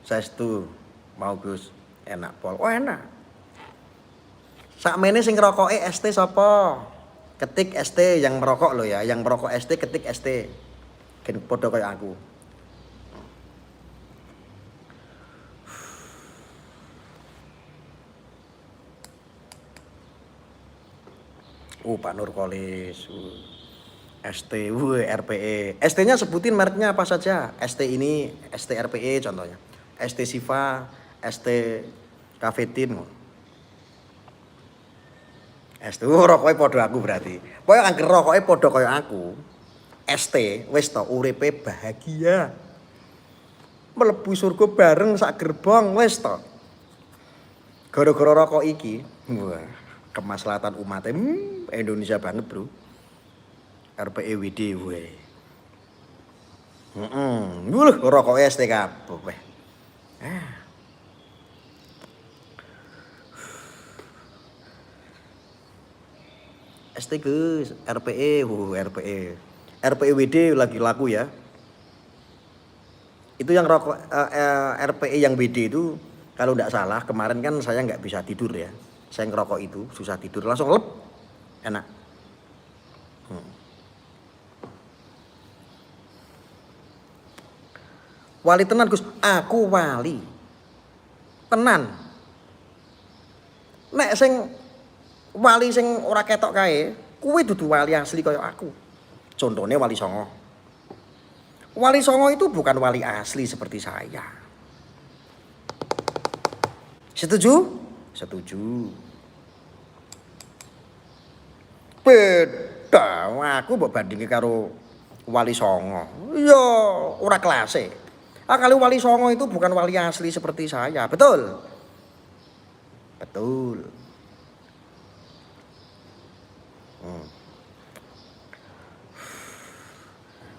Saestu mau Gus, enak pol. Oh enak. Sakmene sing ngerokoke ST sapa? Ketik ST yang merokok lo ya, yang merokok ST ketik ST. Gen padha kaya aku. Pak Nurkolis. ST, RPE. ST-nya sebutin mereknya apa saja. ST ini, ST RPE contohnya. ST Siva, ST Kafetin. ST rokoke padha aku berarti. Pokoke angger rokoke padha kaya aku. ST wis to uripe bahagia. Mlebu surga bareng sak gerbong wis to. Gara-gara rokok iki, wah, kemaslahatan umat Indonesia banget, Bro. RPE WD we. Heeh. Rokok ST kabeh. ST Gus, RPE, RPE. RPE WD lagi laku ya. Itu yang rokok RPE yang WD itu kalau enggak salah kemarin kan saya nggak bisa tidur ya. Saya ngerokok itu susah tidur langsung lep. Enak. Wali tenan Gus, aku wali. Tenan. Nek sing wali sing ora ketok kae, kuwi dudu wali asli kaya aku. Contone Wali Songo. Wali Songo itu bukan wali asli seperti saya. Setuju? Setuju. Beda, aku mbok bandingke karo Wali Songo. Ya, ora kelase. Kalau Wali Songo itu bukan wali asli seperti saya, betul? Betul.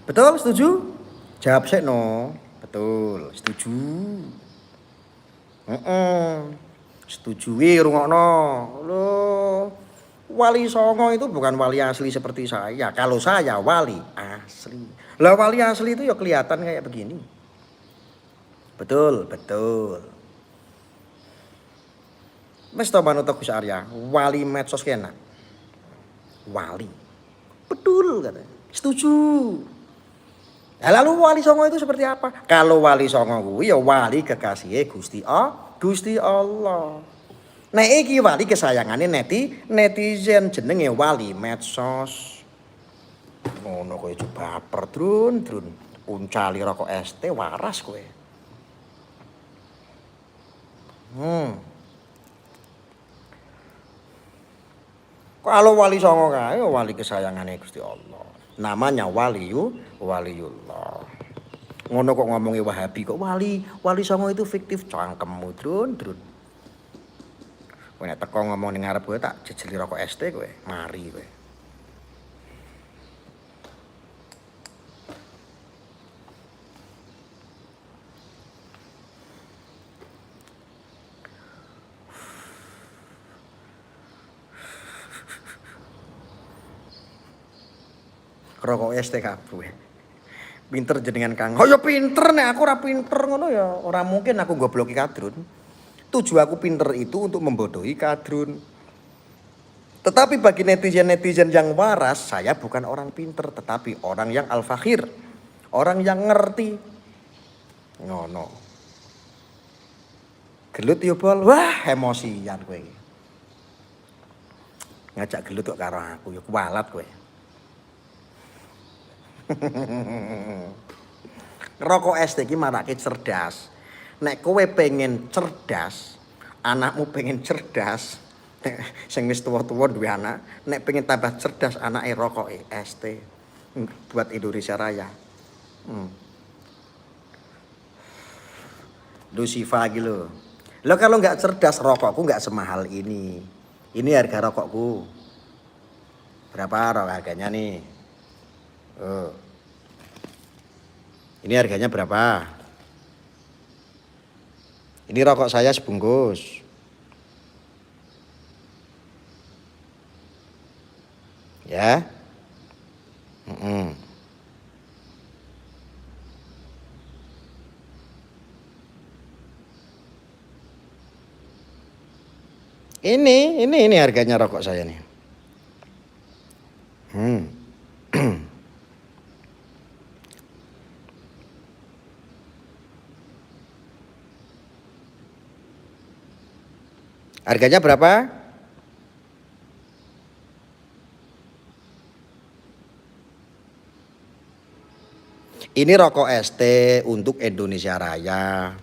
Betul, setuju? Jawab sik no. Betul, setuju. Setujui rungokno. Loh, Wali Songo itu bukan wali asli seperti saya. Kalau saya wali asli. Lah wali asli itu ya kelihatan kayak begini. Betul, betul. Wis to manut Gus Arya, wali medsos kena. Wali. Betul katanya. Setuju. Nah, lalu Wali Songo itu seperti apa? Kalau Wali Songo kuwi ya wali kekasih Gusti Allah. Nah iki wali kesayangane netizen jenenge wali medsos. Ngono kowe coba baper drun. Uncali rokok ST waras kowe. Kalau Wali Songo kae wali kesayangane Gusti Allah. Namanya waliullah. Ngono kok ngomongi Wahabi kok Wali Songo itu fiktif, cangkemmu drun. Kowe nek teko ngomong ning ngarep kowe tak jejeli rokok ST kowe, mari kowe. Rokok ST kabeh. Pinter jenengan Kang. Oh ya pinter nek aku ora pinter ngono ya. Ora mungkin aku gobloki kadrun. Tujuan aku pinter itu untuk membodohi kadrun. Tetapi bagi netizen-netizen yang waras, saya bukan orang pinter tetapi orang yang al-fakhir. Orang yang ngerti. Ngono. Gelut yo bol. Wah, emosian kowe iki. Ngajak gelut kok karo aku ya kualat kowe. Rokok ST iki marake cerdas. Nek kowe pengen cerdas, anakmu pengen cerdas, sing wis tuwa-tuwa duwe anak, nek pengen tambah cerdas anake rokoke ST buat Indonesia Raya. Lucifa gitu loh. Lo kalau nggak cerdas rokokku nggak semahal ini. Ini harga rokokku. Berapa rokok harganya nih? Ini harganya berapa? Ini rokok saya sebungkus. Ya. Ini harganya rokok saya nih. Harganya berapa? Ini rokok ST untuk Indonesia Raya.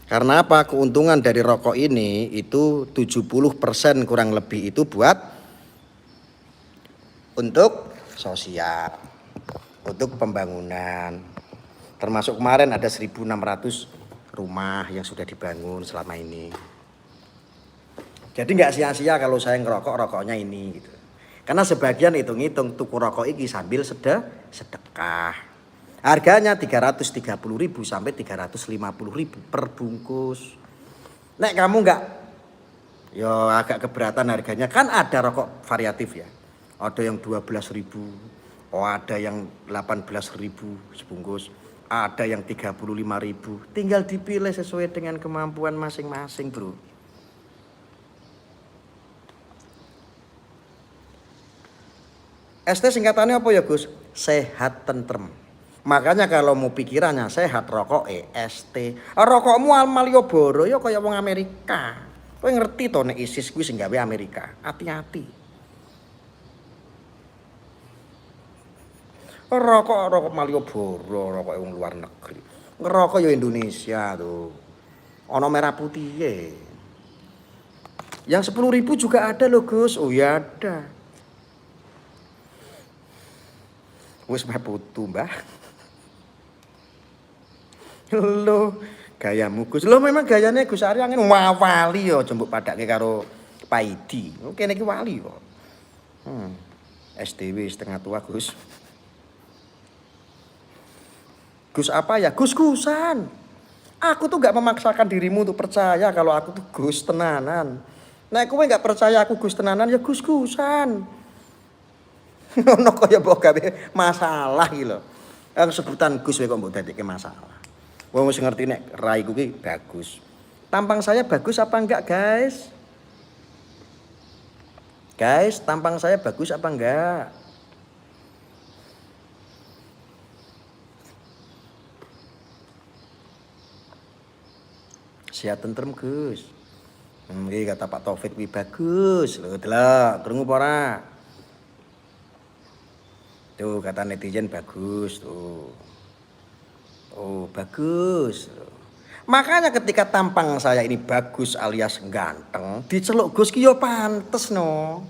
Karena apa? Keuntungan dari rokok ini itu 70% kurang lebih itu buat untuk sosial, untuk pembangunan. Termasuk kemarin ada 1.600 rumah yang sudah dibangun selama ini. Jadi nggak sia-sia kalau saya ngerokok rokoknya ini gitu. Karena sebagian hitung-hitung tuku rokok ini sambil sedekah. Harganya 330.000 sampai 350.000 per bungkus. Nek kamu nggak, ya agak keberatan harganya. Kan ada rokok variatif ya. Ada yang 12.000, oh ada yang 18.000 sebungkus, ada yang 35.000. Tinggal dipilih sesuai dengan kemampuan masing-masing, bro. ST singkatannya apa ya Gus? Sehat tentrem. Makanya kalau mau pikirannya sehat rokok ST. Rokokmu Malioboro ya kaya wong Amerika. Kowe ngerti to nek ISIS kuwi sing gawe Amerika. Hati-hati. Rokok Malioboro, rokok wong luar negeri. Ngerokok ya Indonesia tuh. Ono merah putih ya. Yang 10.000 juga ada loh Gus. Oh ya ada. Wis meh putu mbah. Loh, gayamu Gus. Loh memang gayanya Gus Arya ngene wali ya jembuk padake karo Pak Idi. Kene iki wali kok. SDW setengah tua Gus. Gus apa ya? Gus-gusan. Aku tuh gak memaksakan dirimu untuk percaya kalau aku tuh Gus tenanan. Nah, kowe gak percaya aku Gus tenanan ya Gus-gusan. Ono kaya mbok gawe masalah iki lho. Sebutan Gus kok mbok dadekke masalah. Wong wis ngerti nek raiku ki bagus. Tampang saya bagus apa enggak, guys? Guys, tampang saya bagus apa enggak? Siap tentrem Gus. Iki kata Pak Taufik wi bagus. Lho delok, krungu apa ora? Tuh kata netizen bagus tuh. Oh bagus. Makanya ketika tampang saya ini bagus alias ganteng, diceluk Gus ki yo pantes no.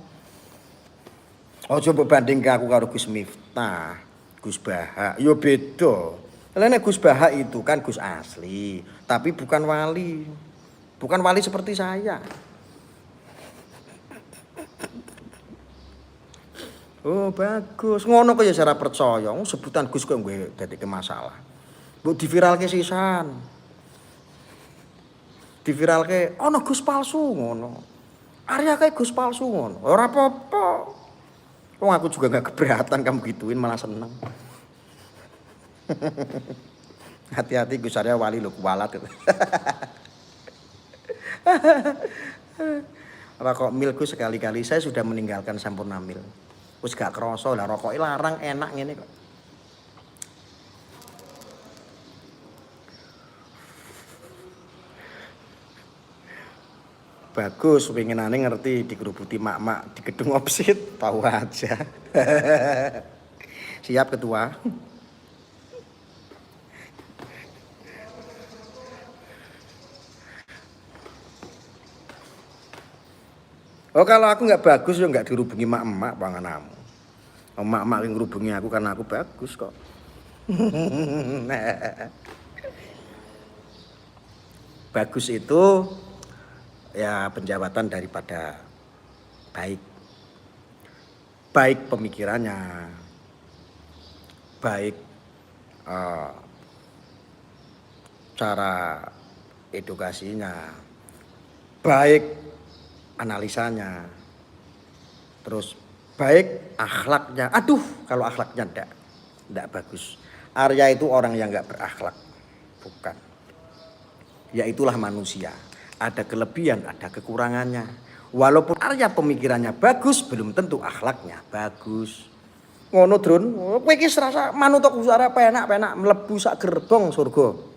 Ojo mbok bandingke aku karo Gus Miftah, Gus Baha, yo beda. Lha Gus Baha itu kan Gus asli, tapi bukan wali. Bukan wali seperti saya. Oh bagus, ngono kok ya cara percaya. Sebutan Gus kok gue dadekke masalah. Mbok diviralke sisan. Diviralke ana Gus palsu ngono. Arya kae Gus palsu ngono. Ora apa-apa. Wong aku juga gak keberatan kamu gituin malah seneng. Hati-hati Gus Arya wali lho kualat itu. Rokok milku sekali-kali saya sudah meninggalkan Sampurna Mil. Wis gak krasa lah rokoke larang enak ngene kok. Bagus, pengenane ngerti dikerubuti mak-mak di gedung opsit, tahu aja. Siap ketua. Oh kalau aku nggak bagus ya nggak dirubungi mak-mak panganamu. Oh, mak-mak yang ngerubungi aku karena aku bagus kok. Bagus itu ya penjawatan daripada baik. Baik pemikirannya, baik cara edukasinya, baik analisanya, terus baik akhlaknya. Aduh, kalau akhlaknya ndak bagus. Arya itu orang yang nggak berakhlak, bukan. Ya itulah manusia. Ada kelebihan, ada kekurangannya. Walaupun Arya pemikirannya bagus, belum tentu akhlaknya bagus. Ngono Drun, kowe iki serasa manut kok usara penak-penak mlebu sak gerbong surga.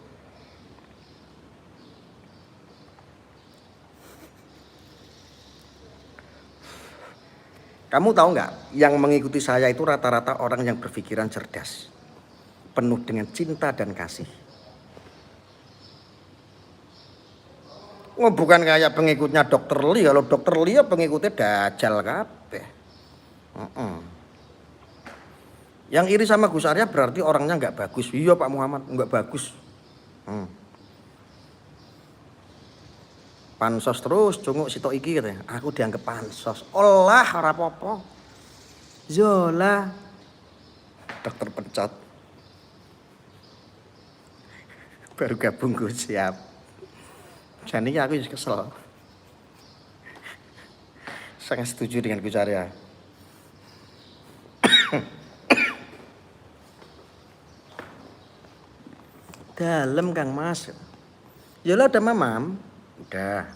Kamu tahu nggak, yang mengikuti saya itu rata-rata orang yang berpikiran cerdas, penuh dengan cinta dan kasih. Oh, bukan kayak pengikutnya Dokter Lee. Kalau Dokter Lee ya pengikutnya dajal kabeh. Yang iri sama Gus Arya berarti orangnya nggak bagus. Iya Pak Muhammad nggak bagus. Pansos terus cunguk sitok iki katanya. Aku dianggap pansos. Olah ora apa-apa. Zola dokter pencot. Baru gabung gue siap. Jadi aku juga kesel. Sangat setuju dengan Gus Arya. Dalem Kang Mas. Ya lah udah mamam. Udah.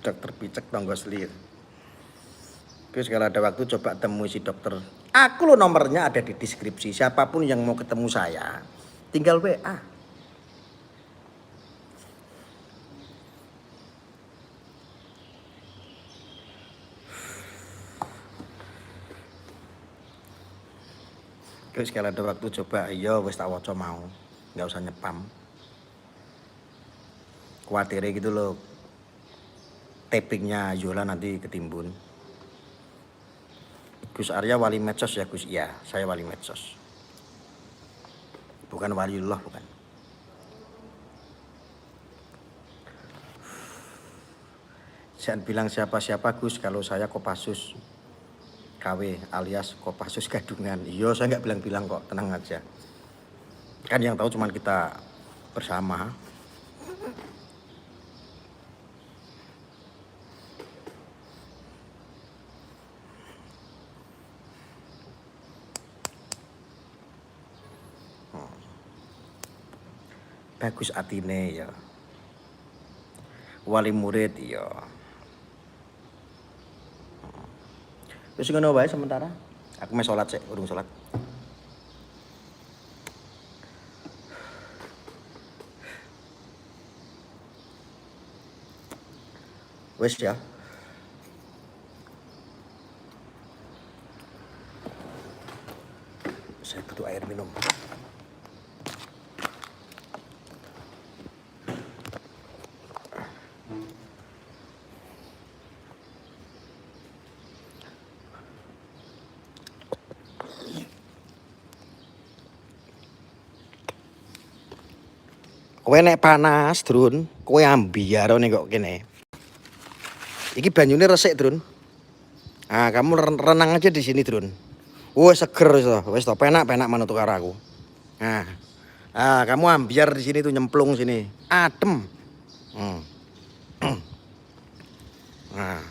Dokter Picek Tonggo Selir. Terus kalau ada waktu coba temui si dokter. Aku lo nomornya ada di deskripsi. Siapapun yang mau ketemu saya, tinggal WA. Gus kalau ada waktu coba, iya wis tak waca mau. Nggak usah nyepam. Kuatirnya gitu loh. Tappingnya Yola nanti ketimbun. Gus Arya wali medsos ya Gus? Iya, saya wali medsos. Bukan waliullah, bukan. Jangan bilang siapa-siapa Gus, kalau saya Kopassus KW alias Kopassus Gadungan. Iya, saya nggak bilang-bilang kok, tenang aja. Kan yang tahu cuma kita bersama. Bagus atine ya. Wali murid ya. Wis ngono wae sementara. Aku mau sholat sih, urung sholat. Wis ya. Saya butuh air minum. Kowe nek panas, Drun, kowe ambiar nih kok kene. Iki banyune resik, Drun. Ah, kamu renang aja di sini, Drun. Wes seger wis to, penak-penak manut karo aku. Nah. Ah, kamu ambiar di sini tuh nyemplung sini. Adem. Nah.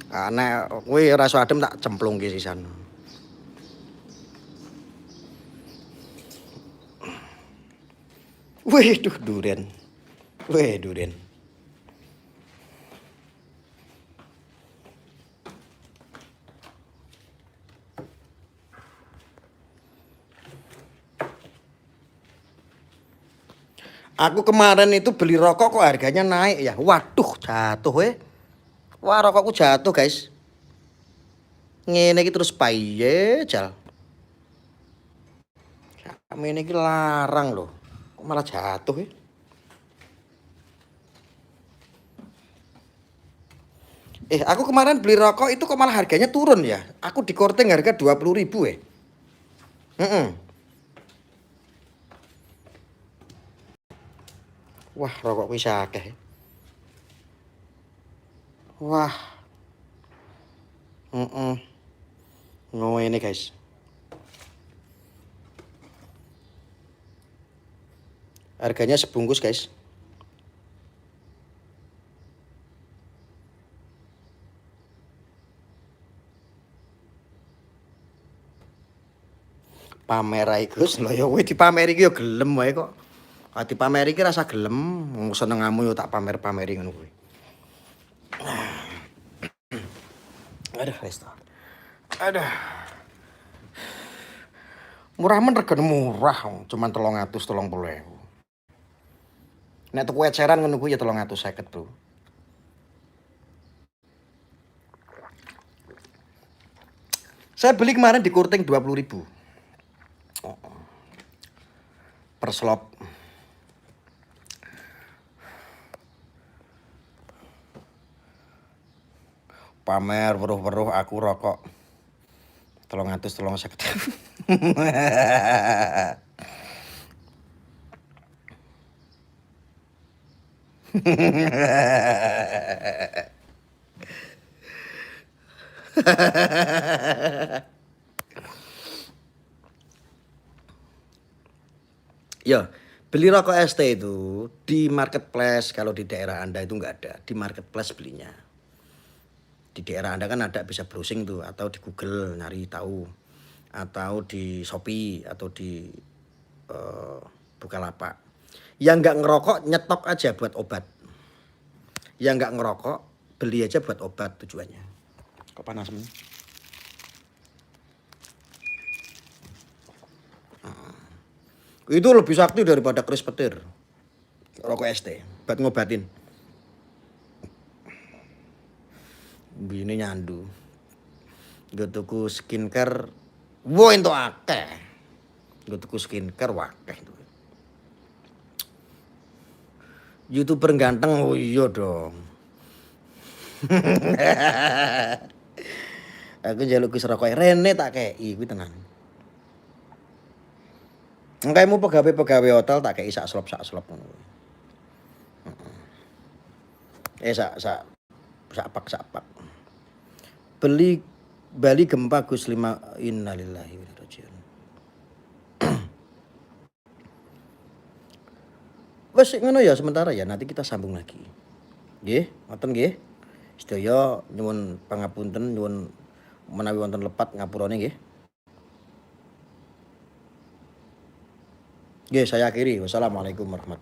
Ah, nek kowe ora iso adem tak cemplungke sisan. Wih, duh duren. Wih, duren. Aku kemarin itu beli rokok kok harganya naik ya. Waduh, jatuh Wah, rokokku jatuh, guys. Ngene iki terus piye, Jal? Kami ini larang loh. Kok malah jatuh ya? Aku kemarin beli rokok itu kok malah harganya turun ya? Aku di korting harga 20.000 ya. Wah, rokok wis akeh. Wah. Ngene guys. Harganya sebungkus, guys. Pamer ae Gus, lho ya kowe dipameri iki ya gelem wae kok. Ah dipameri iki rasa gelem, wong senengamu yo tak pamer-pameri ngono kuwi. Aduh, wis to. Aduh. Murah men regane murah, cuman 330.000. Nek tuku eceran ngono kuwi ya 350, Bro. Saya beli kemarin di Kurting 20.000. Per slop. Pamer weruh-weruh aku rokok 350. Ya, beli rokok ST itu di marketplace, kalau di daerah Anda itu nggak ada, di marketplace belinya. Di daerah Anda kan ada, bisa browsing tuh, atau di Google nyari tahu, atau di Shopee, atau di Bukalapak. Yang nggak ngerokok nyetok aja buat obat. Yang nggak ngerokok beli aja buat obat tujuannya. Kok panas men? Itu lebih sakti daripada keris petir. Rokok ST buat ngobatin. Bini nyandu. Nggo tuku skincare, wo entuk akeh. Nggo tuku skincare wakeh tuh. YouTuber ganteng, oh iya dong. Aku njaluk Gus Rokoe, Rene tak kei kuwi tenan. Engkaimu pegawai hotel tak kei sak slop ngono kuwi. Sak pak. Bali gempa Gus 5, innalillahi wa inna ilaihi raji'un. Wes ngono ya sementara ya, nanti kita sambung lagi. Nggih, ngoten nggih. Sedaya nyuwun pangapunten, nyuwun menawi wonten lepat ngapurane nggih. Nggih, saya akhiri. Wassalamualaikum warahmatullahi